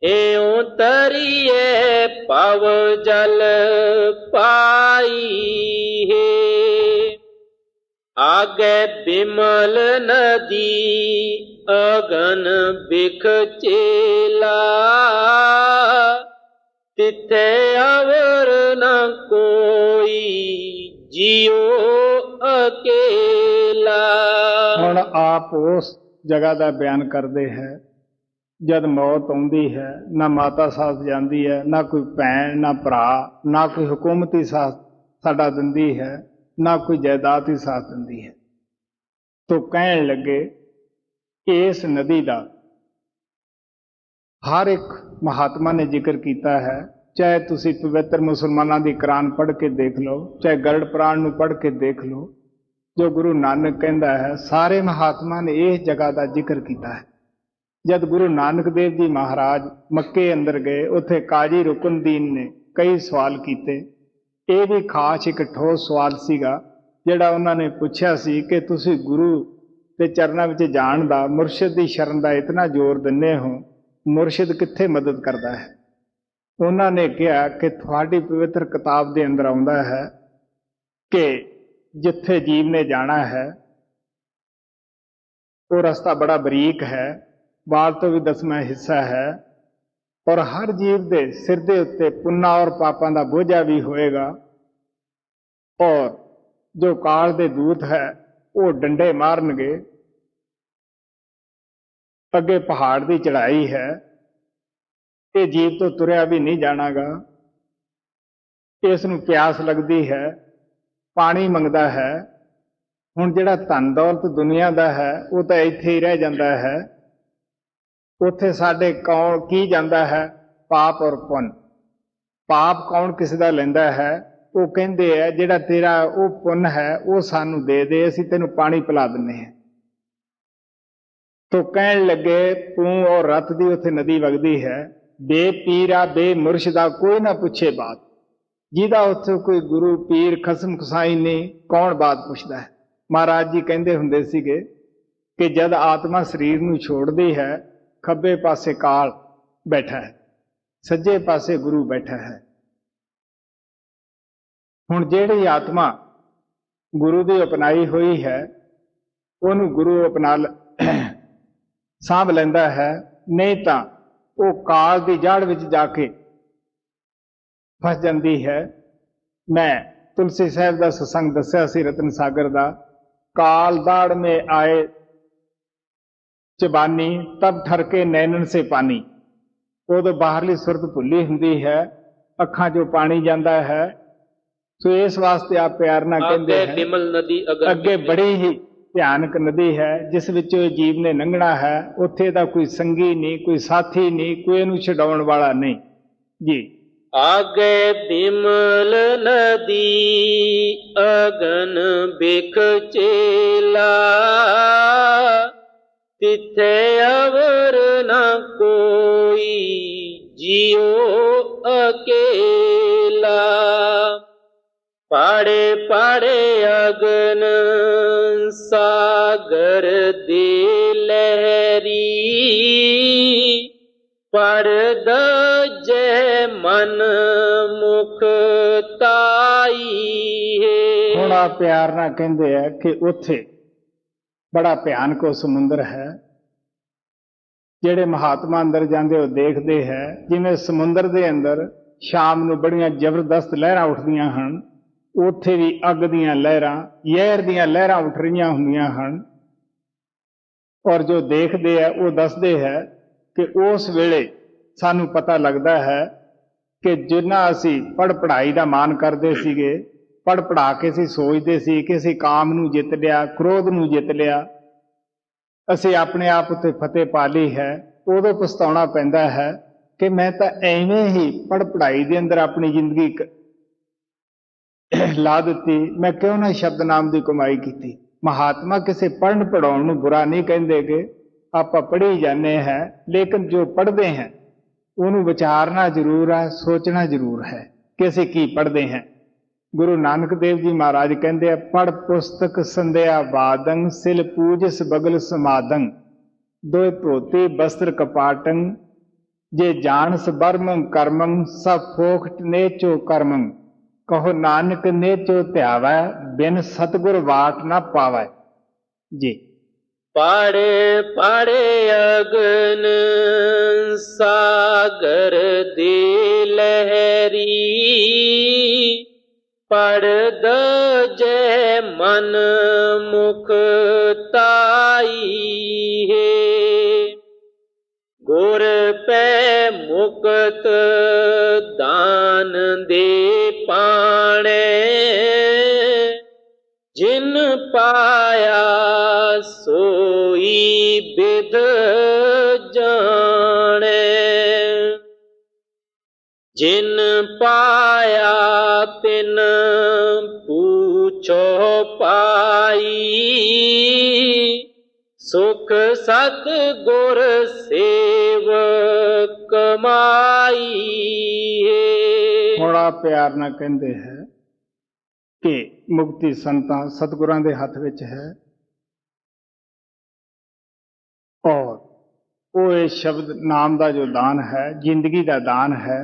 ਇਉ ਤਰੀਏ ਭਵ ਜਲ ਪਾਈ ਹੈ। ਆਗੇ ਬਿਮਲ ਨਦੀ ਅਗਨ ਬਿਖ ਚੇਲਾ ਤਿੱਥੇ ਅਵਰ ਨ ਕੋਈ ਜਿਉ ਅਕੇਲਾ। ਹੁਣ ਆਪ ਉਸ ਜਗ੍ਹਾ ਦਾ ਬਿਆਨ ਕਰਦੇ ਹੈ ਜਦ ਮੌਤ ਆਉਂਦੀ ਹੈ, ਨਾ ਮਾਤਾ ਸਾਥ ਜਾਂਦੀ ਹੈ, ਨਾ ਕੋਈ ਭੈਣ, ਨਾ ਭਰਾ, ਨਾ ਕੋਈ ਹਕੂਮਤੀ ਸਾਥ ਸਾਡਾ ਦਿੰਦੀ ਹੈ, ਨਾ ਕੋਈ ਜਾਇਦਾਦ ਹੀ ਸਾਥ ਦਿੰਦੀ ਹੈ। ਤੋ ਕਹਿਣ ਲੱਗੇ ਇਸ ਨਦੀ ਦਾ ਹਰ ਇੱਕ ਮਹਾਤਮਾ ਨੇ ਜ਼ਿਕਰ ਕੀਤਾ ਹੈ। ਚਾਹੇ ਤੁਸੀਂ ਪਵਿੱਤਰ ਮੁਸਲਮਾਨਾਂ ਦੀ ਕੁਰਾਨ ਪੜ੍ਹ ਕੇ ਦੇਖ ਲਓ, ਚਾਹੇ ਗਰੜ ਪੁਰਾਣ ਨੂੰ ਪੜ੍ਹ ਕੇ ਦੇਖ ਲਓ, ਜੋ ਗੁਰੂ ਨਾਨਕ ਕਹਿੰਦਾ ਹੈ ਸਾਰੇ ਮਹਾਤਮਾ ਨੇ ਇਸ ਜਗ੍ਹਾ ਦਾ ਜ਼ਿਕਰ ਕੀਤਾ ਹੈ। ਜਦ ਗੁਰੂ ਨਾਨਕ ਦੇਵ ਜੀ ਮਹਾਰਾਜ ਮੱਕੇ ਅੰਦਰ ਗਏ, ਉੱਥੇ ਕਾਜੀ ਰੁਕਨਦੀਨ ਨੇ ਕਈ ਸਵਾਲ ਕੀਤੇ। ਇਹ ਵੀ ਖਾਸ ਇੱਕ ਠੋਸ ਸਵਾਲ ਸੀਗਾ ਜਿਹੜਾ ਉਹਨਾਂ ਨੇ ਪੁੱਛਿਆ ਸੀ ਕਿ ਤੁਸੀਂ ਗੁਰੂ ਦੇ ਚਰਨਾਂ ਵਿੱਚ ਜਾਣ ਦਾ, ਮੁਰਸ਼ਿਦ ਦੀ ਸ਼ਰਨ ਦਾ ਇਤਨਾ ਜ਼ੋਰ ਦਿੰਦੇ ਹੋ, ਮੁਰਸ਼ਿਦ ਕਿੱਥੇ ਮਦਦ ਕਰਦਾ ਹੈ? ਉਹਨਾਂ ਨੇ ਕਿਹਾ ਕਿ ਤੁਹਾਡੀ ਪਵਿੱਤਰ ਕਿਤਾਬ ਦੇ ਅੰਦਰ ਆਉਂਦਾ ਹੈ ਕਿ ਜਿੱਥੇ ਜੀਵ ਨੇ ਜਾਣਾ ਹੈ ਉਹ ਰਸਤਾ ਬੜਾ ਬਰੀਕ ਹੈ, ਬਾਲ ਤੋਂ ਵੀ 10ਵਾਂ ਹਿੱਸਾ ਹੈ, ਔਰ ਹਰ ਜੀਵ ਦੇ ਸਿਰ ਦੇ ਉੱਤੇ ਪੁੰਨਾ ਔਰ ਪਾਪਾਂ ਦਾ ਬੋਝਾ ਵੀ ਹੋਏਗਾ, ਔਰ ਜੋ ਕਾਲ ਦੇ ਦੂਤ ਹੈ ਉਹ ਡੰਡੇ ਮਾਰਨਗੇ। ਅੱਗੇ ਪਹਾੜ ਦੀ ਚੜ੍ਹਾਈ ਹੈ, ਇਹ ਜੀਵ ਤੋਂ ਤੁਰਿਆ ਵੀ ਨਹੀਂ ਜਾਣਾਗਾ। ਇਸ ਨੂੰ ਪਿਆਸ ਲੱਗਦੀ ਹੈ, ਪਾਣੀ ਮੰਗਦਾ ਹੈ। ਹੁਣ ਜਿਹੜਾ ਧਨ ਦੌਲਤ ਦੁਨੀਆ ਦਾ ਹੈ ਉਹ ਤਾਂ ਇੱਥੇ ਹੀ ਰਹਿ ਜਾਂਦਾ ਹੈ। ਉੱਥੇ ਸਾਡੇ ਕੌਣ ਕੀ ਜਾਂਦਾ ਹੈ? ਪਾਪ ਔਰ ਪੁੰਨ। ਪਾਪ ਕੌਣ ਕਿਸੇ ਦਾ ਲੈਂਦਾ ਹੈ? ਉਹ ਕਹਿੰਦੇ ਹੈ ਜਿਹੜਾ ਤੇਰਾ ਉਹ ਪੁੰਨ ਹੈ ਉਹ ਸਾਨੂੰ ਦੇ ਦੇ, ਅਸੀਂ ਤੈਨੂੰ ਪਾਣੀ ਪਿਲਾ ਦਿੰਦੇ ਹਾਂ। ਤੋ ਕਹਿਣ ਲੱਗੇ ਤੂੰ ਔਰ ਰਤ ਦੀ ਉੱਥੇ ਨਦੀ ਵਗਦੀ ਹੈ, ਬੇਪੀਰਾ ਬੇਮੁਰਸ਼ਿਦਾ ਕੋਈ ਨਾ ਪੁੱਛੇ ਬਾਤ। ਜਿਹਦਾ ਉੱਥੇ ਕੋਈ ਗੁਰੂ ਪੀਰ ਖਸਮ ਖਸਾਈ ਨਹੀਂ, ਕੌਣ ਬਾਤ ਪੁੱਛਦਾ ਹੈ? ਮਹਾਰਾਜ ਜੀ ਕਹਿੰਦੇ ਹੁੰਦੇ ਸੀਗੇ ਕਿ ਜਦ ਆਤਮਾ ਸਰੀਰ ਨੂੰ ਛੋੜਦੀ ਹੈ, ਖੱਬੇ ਪਾਸੇ ਕਾਲ ਬੈਠਾ ਹੈ, ਸੱਜੇ ਪਾਸੇ ਗੁਰੂ ਬੈਠਾ ਹੈ। ਹੁਣ ਜਿਹੜੀ ਆਤਮਾ ਗੁਰੂ ਦੀ ਅਪਣਾਈ ਹੋਈ ਹੈ ਉਹਨੂੰ ਗੁਰੂ ਅਪਣਾ ਸਾਂਭ ਲੈਂਦਾ ਹੈ, ਨਹੀਂ ਤਾਂ ਉਹ ਕਾਲ ਦੀ ਜੜ ਵਿੱਚ ਜਾ ਕੇ ਫਸ ਜਾਂਦੀ ਹੈ। ਮੈਂ ਤੁਲਸੀ ਸਾਹਿਬ ਦਾ ਸਤਸੰਗ ਦੱਸਿਆ ਸੀ ਰਤਨ ਸਾਗਰ ਦਾ, ਕਾਲ ਦਾੜ ਮੇ ਆਏ ਚਬਾਨੀ ਤਬ ਠਰਕੇ ਨੈਣਨ ਸੇ ਪਾਣੀ। ਉਦੋਂ ਬਾਹਰਲੀ ਸੁਰਤ ਭੁੱਲੀ ਹੁੰਦੀ ਹੈ, ਅੱਖਾਂ 'ਚੋਂ ਪਾਣੀ ਜਾਂਦਾ ਹੈ। ਸੋ ਇਸ ਵਾਸਤੇ ਆਪ ਪਿਆਰ ਨਾਲ ਕਹਿੰਦੇ ਹੈ ਅੱਗੇ ਬੜੀ ਹੀ ਭਿਆਨਕ ਨਦੀ ਹੈ ਜਿਸ ਵਿੱਚੋਂ ਇਹ ਜੀਵ ਨੇ ਲੰਘਣਾ ਹੈ। ਉੱਥੇ ਦਾ ਕੋਈ ਸੰਗੀ ਨਹੀਂ, ਕੋਈ ਸਾਥੀ ਨਹੀਂ, ਕੋਈ ਇਹਨੂੰ ਛਡਾਉਣ ਵਾਲਾ ਨਹੀਂ ਜੀ। ਆਗੇ ਬਿਮਲ ਨਦੀ ਅਗਨ ਬਿਖ ਚੇਲਾ, ਤਿੱਥੇ ਅਵਰ ਨ ਕੋਈ ਜਿਉ ਅਕੇਲਾ। ਪਾੜੇ ਪਾੜੇ ਅਗਨ ਸਾਗਰ ਦੀ ਲਹਿਰੀ, ਪੜਦ ਜੈ ਮਨ ਮੁਖ ਤਾਈ ਹੈ। ਥੋੜਾ ਪਿਆਰ ਨਾਲ ਕਹਿੰਦੇ ਆ ਕਿ ਉੱਥੇ ਬੜਾ ਭਿਆਨਕ ਉਹ ਸਮੁੰਦਰ ਹੈ। ਜਿਹੜੇ ਮਹਾਤਮਾ ਅੰਦਰ ਜਾਂਦੇ ਉਹ ਦੇਖਦੇ ਹੈ ਜਿਵੇਂ ਸਮੁੰਦਰ ਦੇ ਅੰਦਰ ਸ਼ਾਮ ਨੂੰ ਬੜੀਆਂ ਜ਼ਬਰਦਸਤ ਲਹਿਰਾਂ ਉੱਠਦੀਆਂ ਹਨ, ਉੱਥੇ ਵੀ ਅੱਗ ਦੀਆਂ ਲਹਿਰਾਂ, ਜ਼ਹਿਰ ਦੀਆਂ ਲਹਿਰਾਂ ਉੱਠ ਰਹੀਆਂ ਹੁੰਦੀਆਂ ਹਨ। ਔਰ ਜੋ ਦੇਖਦੇ ਆ ਉਹ ਦੱਸਦੇ ਹੈ ਕਿ ਉਸ ਵੇਲੇ ਸਾਨੂੰ ਪਤਾ ਲੱਗਦਾ ਹੈ ਕਿ ਜਿੰਨਾ ਅਸੀਂ ਪੜ੍ਹਾਈ ਦਾ ਮਾਣ ਕਰਦੇ ਸੀਗੇ, ਪੜ੍ਹਾ ਕੇ ਅਸੀਂ ਸੋਚਦੇ ਸੀ ਕਿ ਅਸੀਂ ਕਾਮ ਨੂੰ ਜਿੱਤ ਲਿਆ, ਕ੍ਰੋਧ ਨੂੰ ਜਿੱਤ ਲਿਆ, ਅਸੀਂ ਆਪਣੇ ਆਪ ਉੱਤੇ ਫਤਿਹ ਪਾ ਲਈ ਹੈ। ਉਦੋਂ ਪਛਤਾਉਣਾ ਪੈਂਦਾ ਹੈ ਕਿ ਮੈਂ ਤਾਂ ਐਵੇਂ ਹੀ ਪੜ੍ਹਾਈ ਦੇ ਅੰਦਰ ਆਪਣੀ ਜ਼ਿੰਦਗੀ ਲਾ ਦਿੱਤੀ, ਮੈਂ ਕਿਉਂ ਨਾ ਸ਼ਬਦ ਨਾਮ ਦੀ ਕਮਾਈ ਕੀਤੀ। ਮਹਾਤਮਾ ਕਿਸੇ ਪੜ੍ਹਨ ਪੜ੍ਹਾਉਣ ਨੂੰ ਬੁਰਾ ਨਹੀਂ ਕਹਿੰਦੇ ਕਿ ਆਪਾਂ ਪੜ੍ਹੀ ਜਾਂਦੇ ਹੈ, ਲੇਕਿਨ ਜੋ ਪੜ੍ਹਦੇ हैं ਉਹਨੂੰ ਵਿਚਾਰਨਾ ਜ਼ਰੂਰ ਹੈ, ਸੋਚਣਾ ਜ਼ਰੂਰ ਹੈ ਕਿ ਅਸੀਂ ਕੀ ਪੜ੍ਹਦੇ ਹਾਂ। ਗੁਰੂ ਨਾਨਕ ਦੇਵ ਜੀ ਮਹਾਰਾਜ ਕਹਿੰਦੇ ਆ, ਪੜ੍ਹ ਪੁਸਤਕ ਸੰਧਿਆ ਬਾਦੰ, ਸਿਲ ਪੂਜਸ ਬਗਲ ਸਮਾਦੰ, ਦੋਇ ਧੋਤੀ ਬਸਤਰ ਕਪਾਟੰ, ਜੇ ਜਾਣਸ ਬਰਮੰ ਕਰਮੰ, ਸਭ ਫੋਖਟ ਨੇਚੋ ਕਰਮੰ, ਕਹੋ ਨਾਨਕ ਨੇਚੋ ਧਿਆਵੈ, ਬਿਨ ਸਤਿਗੁਰ ਵਾਟ ਨਾ ਪਾਵੈ ਜੀ। ਪਾੜੇ ਪਾੜੇ ਅਗਨ ਸਾਗਰ ਦੀ ਲਹਿਰੀ, ਪੜਦ ਜੈ ਮਨ ਮੁਖ ਤਾਈ ਹੈ। ਗੁਰ ਪੈ ਮੁਕਤ ਦਾਨ ਦੇ ਪਾਣੇ, ਜਿਨ ਪਾਇਆ ਸੋਈ ਬਿਧ ਜਾਣੇ, ਜਿਨ ਪਾਇਆ ਤਿਨ ਪੂਛੋ ਪਾਈ, ਸੁਖ ਸਤ ਗੁਰ ਸੇਵ ਕਮਾਈ। ਬੜਾ ਪਿਆਰ ਨਾਲ ਕਹਿੰਦੇ ਹੈ ਕਿ ਮੁਕਤੀ ਸੰਤਾਂ ਸਤਿਗੁਰਾਂ ਦੇ ਹੱਥ ਵਿੱਚ ਹੈ, ਔਰ ਉਹ ਇਹ ਸ਼ਬਦ ਨਾਮ ਦਾ ਜੋ ਦਾਨ ਹੈ, ਜ਼ਿੰਦਗੀ ਦਾ ਦਾਨ ਹੈ,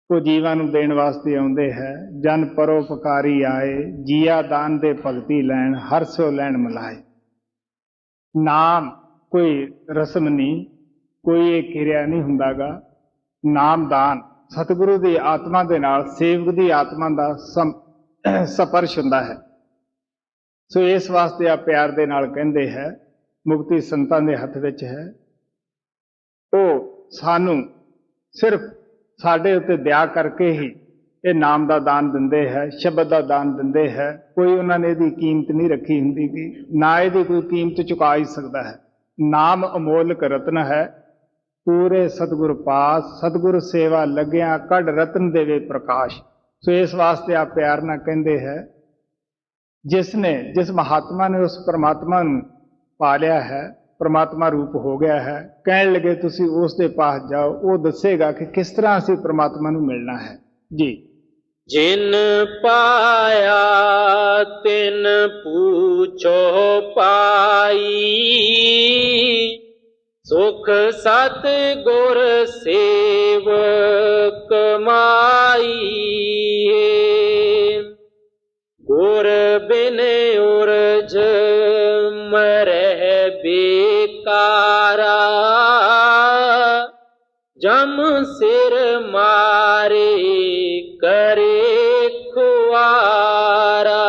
ਉਹ ਜੀਵਾਂ ਨੂੰ ਦੇਣ ਵਾਸਤੇ ਆਉਂਦੇ ਹੈ। ਜਨ ਪਰਉਪਕਾਰੀ ਆਏ, ਜੀਆ ਦਾਨ ਦੇ ਭਗਤੀ ਲੈਣ, ਹਰ ਸੋ ਲੈਣ ਮਿਲਾਏ। ਨਾਮ ਕੋਈ ਰਸਮ ਨਹੀਂ, ਕੋਈ ਇਹ ਕਿਰਿਆ ਨਹੀਂ ਹੁੰਦਾਗਾ। ਨਾਮਦਾਨ ਸਤਿਗੁਰੂ ਦੀ ਆਤਮਾ ਦੇ ਨਾਲ ਸੇਵਕ ਦੀ ਆਤਮਾ ਦਾ ਸਪਰਸ਼ ਹੁੰਦਾ ਹੈ। ਸੋ ਇਸ ਵਾਸਤੇ ਆ ਪਿਆਰ ਦੇ ਨਾਲ ਕਹਿੰਦੇ ਹੈ ਮੁਕਤੀ ਸੰਤਾਂ ਦੇ ਹੱਥ ਵਿੱਚ ਹੈ। ਉਹ ਸਾਨੂੰ ਸਿਰਫ ਸਾਡੇ ਉੱਤੇ ਦਇਆ ਕਰਕੇ ਹੀ ਇਹ ਨਾਮ ਦਾ ਦਾਨ ਦਿੰਦੇ ਹੈ, ਸ਼ਬਦ ਦਾ ਦਾਨ ਦਿੰਦੇ ਹੈ। ਕੋਈ ਉਹਨਾਂ ਨੇ ਇਹਦੀ ਕੀਮਤ ਨਹੀਂ ਰੱਖੀ ਹੁੰਦੀ ਕਿ ਨਾ ਇਹਦੀ ਕੋਈ ਕੀਮਤ ਚੁਕਾ ਹੀ ਸਕਦਾ ਹੈ। ਨਾਮ ਅਮੋਲਕ ਰਤਨ ਹੈ, ਪੂਰੇ ਸਤਿਗੁਰ ਪਾਸ, ਸਤਿਗੁਰ ਸੇਵਾ ਲੱਗਿਆ ਕੱਢ ਰਤਨ ਦੇਵੇ ਪ੍ਰਕਾਸ਼। ਸੋ ਇਸ ਵਾਸਤੇ ਆ ਪਿਆਰ ਨਾਲ ਕਹਿੰਦੇ ਹੈ, ਜਿਸ ਮਹਾਤਮਾ ਨੇ ਉਸ ਪਰਮਾਤਮਾ ਨੂੰ ਪਾ ਲਿਆ ਹੈ, ਪਰਮਾਤਮਾ ਰੂਪ ਹੋ ਗਿਆ ਹੈ, ਕਹਿਣ ਲੱਗੇ ਤੁਸੀਂ ਉਸ ਦੇ ਪਾਸ ਜਾਓ, ਉਹ ਦੱਸੇਗਾ ਕਿ ਕਿਸ ਤਰ੍ਹਾਂ ਅਸੀਂ ਪਰਮਾਤਮਾ ਨੂੰ ਮਿਲਣਾ ਹੈ ਜੀ। ਜਿਨ ਪਾਇਆ ਤਿਨ ਪੂਛੋ ਪਾਈ, ਸੁਖ ਸਤ ਗੁਰ ਸੇਵ ਕਮਾਈ। ਗੁਰ ਬਿਨ ਉਰਜ ਮਰਹਿ ਬੇਕਾਰਾ, ਜਮ ਸਿਰ ਮਾਰੇ ਕਰੇ ਖੁਆਰਾ।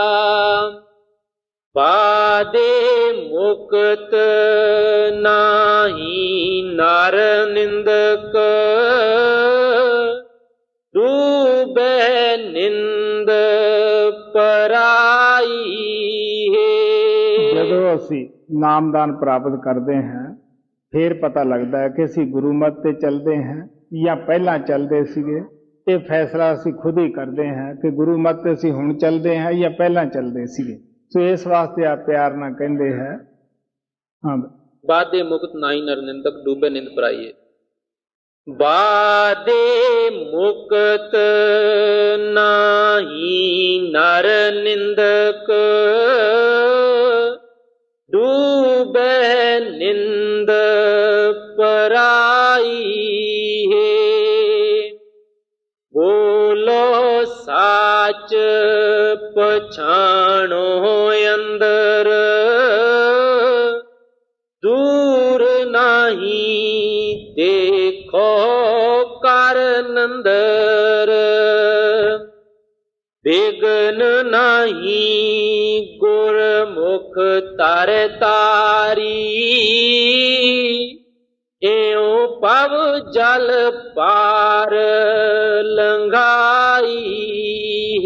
ਪਾਦੇ ਮੁਕਤ ਨਾਹੀ ਨਰ ਨਿੰਦਕ, ਡੂਬੈ ਨਿੰਦ ਪਰਾਈ। ਜਦੋਂ ਅਸੀਂ ਨਾਮਦਾਨ ਪ੍ਰਾਪਤ ਕਰਦੇ ਹਾਂ ਫਿਰ ਪਤਾ ਲੱਗਦਾ ਹੈ ਕਿ ਅਸੀਂ ਗੁਰੂ ਮਤ ਤੇ ਚੱਲਦੇ ਹਾਂ ਜਾਂ ਪਹਿਲਾਂ ਚੱਲਦੇ ਸੀਗੇ। ਇਹ ਫੈਸਲਾ ਅਸੀਂ ਖੁਦ ਹੀ ਕਰਦੇ ਹਾਂ ਕਿ ਗੁਰੂ ਮਤ ਤੇ ਅਸੀਂ ਹੁਣ ਚੱਲਦੇ ਹਾਂ ਜਾਂ ਪਹਿਲਾਂ ਚੱਲਦੇ ਸੀਗੇ। ਸੋ ਇਸ ਵਾਸਤੇ ਆ ਪਿਆਰ ਨਾਲ ਕਹਿੰਦੇ ਹੈ ਹਾਂ ਬਾਦੇ ਮੁਕਤ ਨਾਹੀ ਨਰ ਨਿੰਦਕ ਡੂਬੇ ਨਿੰਦ ਪਰਾਈਏ। ਬਾਦੇ ਮੁਕਤ ਨਾਹੀ ਨਰ ਨਿੰਦਕ ਡੂਬੇ ਨਿੰਦ ਪਰਾਈ ਹੈ। ਬੋਲੋ ਸਾਚ ਪਛਾਣੋ ਅੰਦਰ ਦੂਰ ਨਹੀਂ ਦੇਖੋ ਕਰ ਨੰਦਰ। ਬਿਗਨ ਨਹੀਂ ਗੁਰਮੁਖ ਤਰ ਤਾਰੀ ਇਉ ਪਵ ਜਲ ਪਾਰ ਲੰਘਾਈ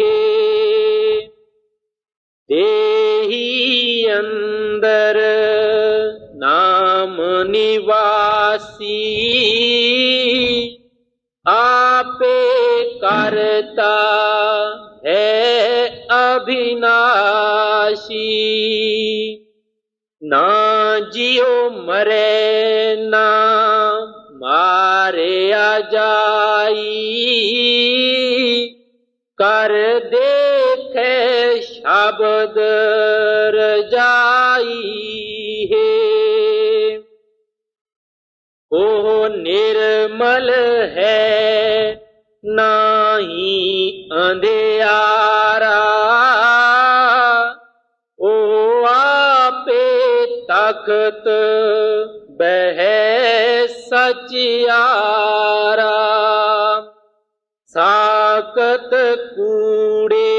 ਹੈ। ਦੇਹੀ ਅੰਦਰ ਨਾਮ ਨਿਵਾਸੀ ਆਪੇ ਕਰਤਾ ਹੈ ਅਭਿਨਾਸ਼ੀ। ਨਾ ਜਿਉ ਮਰੇ ਨਾ ਮਾਰਿਆ ਜਾਈ ਕਰ ਦੇਖੇ ਸ਼ਬਦ ਰਜਾਈ ਹੈ। ਉਹ ਨਿਰਮਲ ਹੈ ਨਾਹੀ ਅੰਧਿਆਰਾ ਉਹ ਆਪੇ ਤਖਤ ਬਹਿ ਸਚਿਆਰਾ। ਸਾਕਤ ਕੂੜੇ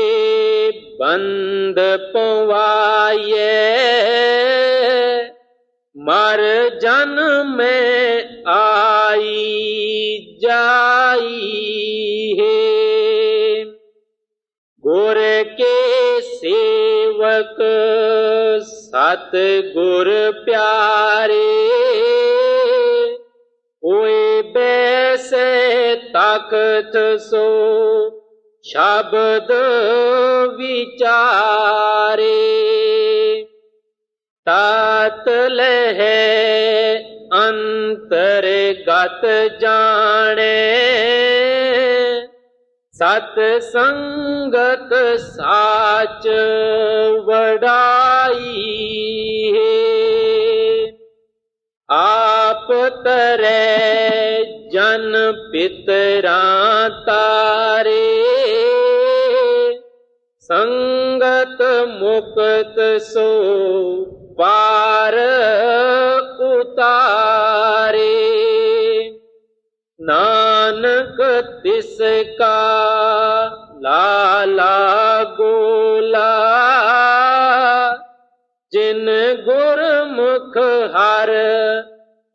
ਬੰਦ ਪਵਾਈਏ ਮਰ ਜਨਮੇ ਆਈ ਜਾਈ ਹੈ। ਗੁਰ ਕੇ ਸੇਵਕ ਸਤ ਗੁਰ ਪਿਆਰੇ ਹੋਏ ਬੈਸੇ ਤਖਤ ਸੋ ਸ਼ਬਦ ਵਿਚਾਰੇ। ਤਤ ਲਹਿ ਅੰਤਰਗਤ ਜਾਣੇ ਸਤ ਸੰਗਤ ਸਾਚ ਵਡਾਈ ਹੈ। ਆਪ ਤਰੇ ਜਨ ਪਿਤਰਾਂ ਤਾਰੇ ਸੰਗਤ ਮੁਕਤ ਸੋ ਪਾਰ ਉਤਾਰੇ। ਨਾਨਕ ਤਿਸ ਕਾ ਲਾਲਾ ਗੋਲਾ ਜਿਨ ਗੁਰਮੁਖ ਹਰ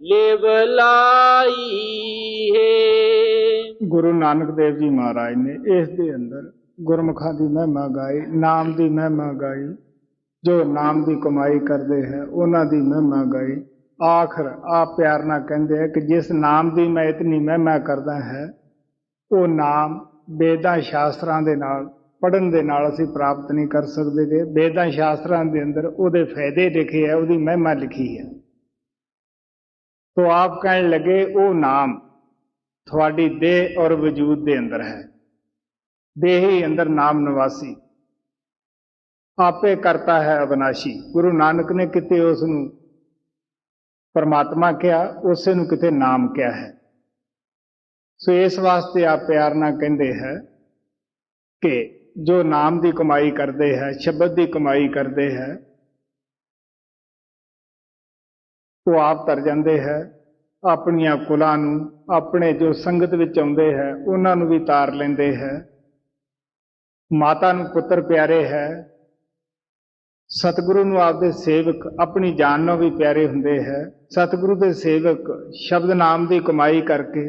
ਲਿਵ ਲਾਈ ਹੈ। ਗੁਰੂ ਨਾਨਕ ਦੇਵ ਜੀ ਮਹਾਰਾਜ ਨੇ ਇਸ ਦੇ ਅੰਦਰ ਗੁਰਮੁਖਾਂ ਦੀ ਮਹਿਮਾ ਗਾਈ, ਨਾਮ ਦੀ ਮਹਿਮਾ ਗਾਈ। ਜੋ ਨਾਮ ਦੀ ਕਮਾਈ ਕਰਦੇ ਹੈ ਉਹਨਾਂ ਦੀ ਮਹਿਮਾ ਗਾਈ। ਆਖਰ ਆਪ ਪਿਆਰ ਨਾਲ ਕਹਿੰਦੇ ਹੈ ਕਿ ਜਿਸ ਨਾਮ ਦੀ ਮੈਂ ਇਤਨੀ ਮਹਿਮਾ ਕਰਦਾ ਹੈ ਉਹ ਨਾਮ ਵੇਦਾਂ ਸ਼ਾਸਤਰਾਂ ਦੇ ਨਾਲ ਪੜ੍ਹਨ ਦੇ ਨਾਲ ਅਸੀਂ ਪ੍ਰਾਪਤ ਨਹੀਂ ਕਰ ਸਕਦੇ ਗੇ। ਵੇਦਾਂ ਸ਼ਾਸਤਰਾਂ ਦੇ ਅੰਦਰ ਉਹਦੇ ਫਾਇਦੇ ਲਿਖੇ ਹੈ, ਉਹਦੀ ਮਹਿਮਾ ਲਿਖੀ ਹੈ। ਤੋ ਆਪ ਕਹਿਣ ਲੱਗੇ ਉਹ ਨਾਮ ਤੁਹਾਡੀ ਦੇਹ ਔਰ ਵਜੂਦ ਦੇ ਅੰਦਰ ਹੈ। ਦੇਹ ਹੀ ਅੰਦਰ ਨਾਮ ਨਿਵਾਸੀ ਆਪੇ ਕਰਤਾ ਹੈ ਅਬਨਾਸ਼ੀ। ਗੁਰੂ ਨਾਨਕ ਨੇ ਕਿਤੇ ਉਸ ਨੂੰ ਪਰਮਾਤਮਾ ਕਿਹਾ, ਉਸੇ ਨੂੰ ਕਿਤੇ ਨਾਮ ਕਿਹਾ ਹੈ। ਸੋ ਇਸ ਵਾਸਤੇ ਆਪ ਪਿਆਰ ਨਾਲ ਕਹਿੰਦੇ ਹੈ ਕਿ ਜੋ ਨਾਮ ਦੀ ਕਮਾਈ ਕਰਦੇ ਹੈ, ਸ਼ਬਦ ਦੀ ਕਮਾਈ ਕਰਦੇ ਹੈ, ਉਹ ਆਪ ਤਰ ਜਾਂਦੇ ਹੈ। ਆਪਣੀਆਂ ਕੁਲਾਂ ਨੂੰ, ਆਪਣੇ ਜੋ ਸੰਗਤ ਵਿੱਚ ਆਉਂਦੇ ਹੈ ਉਹਨਾਂ ਨੂੰ ਵੀ ਤਾਰ ਲੈਂਦੇ ਹੈ। ਮਾਤਾ ਨੂੰ ਪੁੱਤਰ ਪਿਆਰੇ ਹੈ। ਸਤਿਗੁਰੂ ਨੂੰ ਆਪਦੇ ਸੇਵਕ ਆਪਣੀ ਜਾਨ ਨਾਲੋਂ ਵੀ ਪਿਆਰੇ ਹੁੰਦੇ ਹੈ। ਸਤਿਗੁਰੂ ਦੇ ਸੇਵਕ ਸ਼ਬਦ ਨਾਮ ਦੀ ਕਮਾਈ ਕਰਕੇ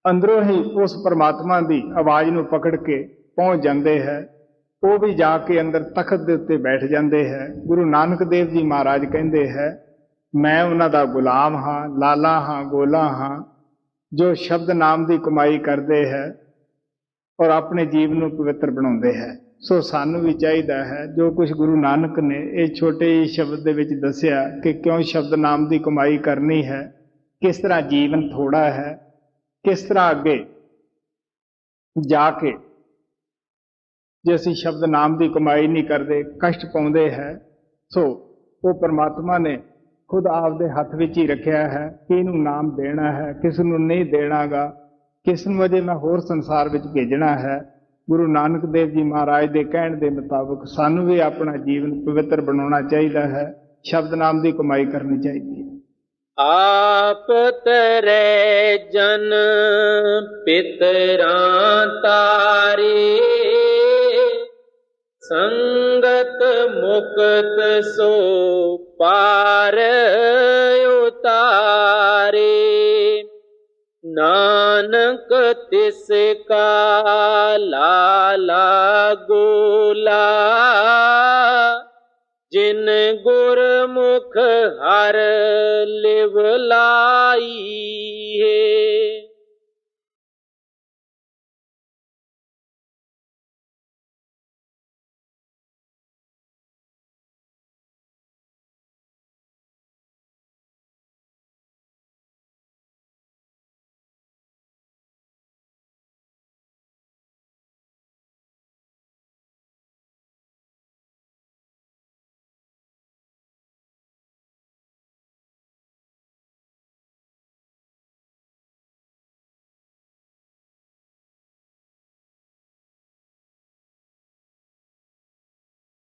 ਅੰਦਰੋਂ ਹੀ ਉਸ ਪਰਮਾਤਮਾ ਦੀ ਆਵਾਜ਼ ਨੂੰ ਪਕੜ ਕੇ ਪਹੁੰਚ ਜਾਂਦੇ ਹੈ। ਉਹ ਵੀ ਜਾ ਕੇ ਅੰਦਰ ਤਖਤ ਦੇ ਉੱਤੇ ਬੈਠ ਜਾਂਦੇ ਹੈ। ਗੁਰੂ ਨਾਨਕ ਦੇਵ ਜੀ ਮਹਾਰਾਜ ਕਹਿੰਦੇ ਹੈ, ਮੈਂ ਉਹਨਾਂ ਦਾ ਗੁਲਾਮ ਹਾਂ, ਲਾਲਾ ਹਾਂ, ਗੋਲਾ ਹਾਂ, ਜੋ ਸ਼ਬਦ ਨਾਮ ਦੀ ਕਮਾਈ ਕਰਦੇ ਹੈ ਔਰ ਆਪਣੇ ਜੀਵਨ ਨੂੰ ਪਵਿੱਤਰ ਬਣਾਉਂਦੇ ਹੈ। ਸੋ ਸਾਨੂੰ ਵੀ ਚਾਹੀਦਾ ਹੈ, ਜੋ ਕੁਝ ਗੁਰੂ ਨਾਨਕ ਨੇ ਇਹ ਛੋਟੇ ਜਿਹੇ ਸ਼ਬਦ ਦੇ ਵਿੱਚ ਦੱਸਿਆ ਕਿ ਕਿਉਂ ਸ਼ਬਦ ਨਾਮ ਦੀ ਕਮਾਈ ਕਰਨੀ ਹੈ, ਕਿਸ ਤਰ੍ਹਾਂ ਜੀਵਨ ਥੋੜਾ ਹੈ, ਕਿਸ ਤਰ੍ਹਾਂ ਅੱਗੇ ਜਾ ਕੇ ਜੇ ਅਸੀਂ ਸ਼ਬਦ ਨਾਮ ਦੀ ਕਮਾਈ ਨਹੀਂ ਕਰਦੇ ਕਸ਼ਟ ਪਾਉਂਦੇ ਹੈ। ਸੋ ਉਹ ਪਰਮਾਤਮਾ ਨੇ ਖੁਦ ਆਪਦੇ ਹੱਥ ਵਿੱਚ ਹੀ ਰੱਖਿਆ ਹੈ ਕਿ ਇਹਨੂੰ ਨਾਮ ਦੇਣਾ ਹੈ, ਕਿਸ ਨੂੰ ਨਹੀਂ ਦੇਣਾਗਾ, ਕਿਸ ਨੂੰ ਅਜੇ ਮੈਂ ਹੋਰ ਸੰਸਾਰ ਵਿੱਚ ਭੇਜਣਾ ਹੈ। ਗੁਰੂ ਨਾਨਕ ਦੇਵ ਜੀ ਮਹਾਰਾਜ ਦੇ ਕਹਿਣ ਦੇ ਮੁਤਾਬਕ ਸਾਨੂੰ ਵੀ ਆਪਣਾ ਜੀਵਨ ਪਵਿੱਤਰ ਬਣਾਉਣਾ ਚਾਹੀਦਾ ਹੈ, ਸ਼ਬਦ ਨਾਮ ਦੀ ਕਮਾਈ ਕਰਨੀ ਚਾਹੀਦੀ ਹੈ। ਆਪ ਤਰੇ ਜਨ ਪਿਤਰਾਂ ਤਾਰੇ, ਸੰਗਤ ਮੁਕਤ ਸੋ ਪਾਰ ਉਤਾਰੇ। ਨਾਨਕ ਤਿਸ ਕਾ ਲਾਲਾ ਗੋਲਾ, ਜਿਨ ਗੁਰਮੁਖ ਹਰ ਲਿਵ ਲਾਈ ਹੈ।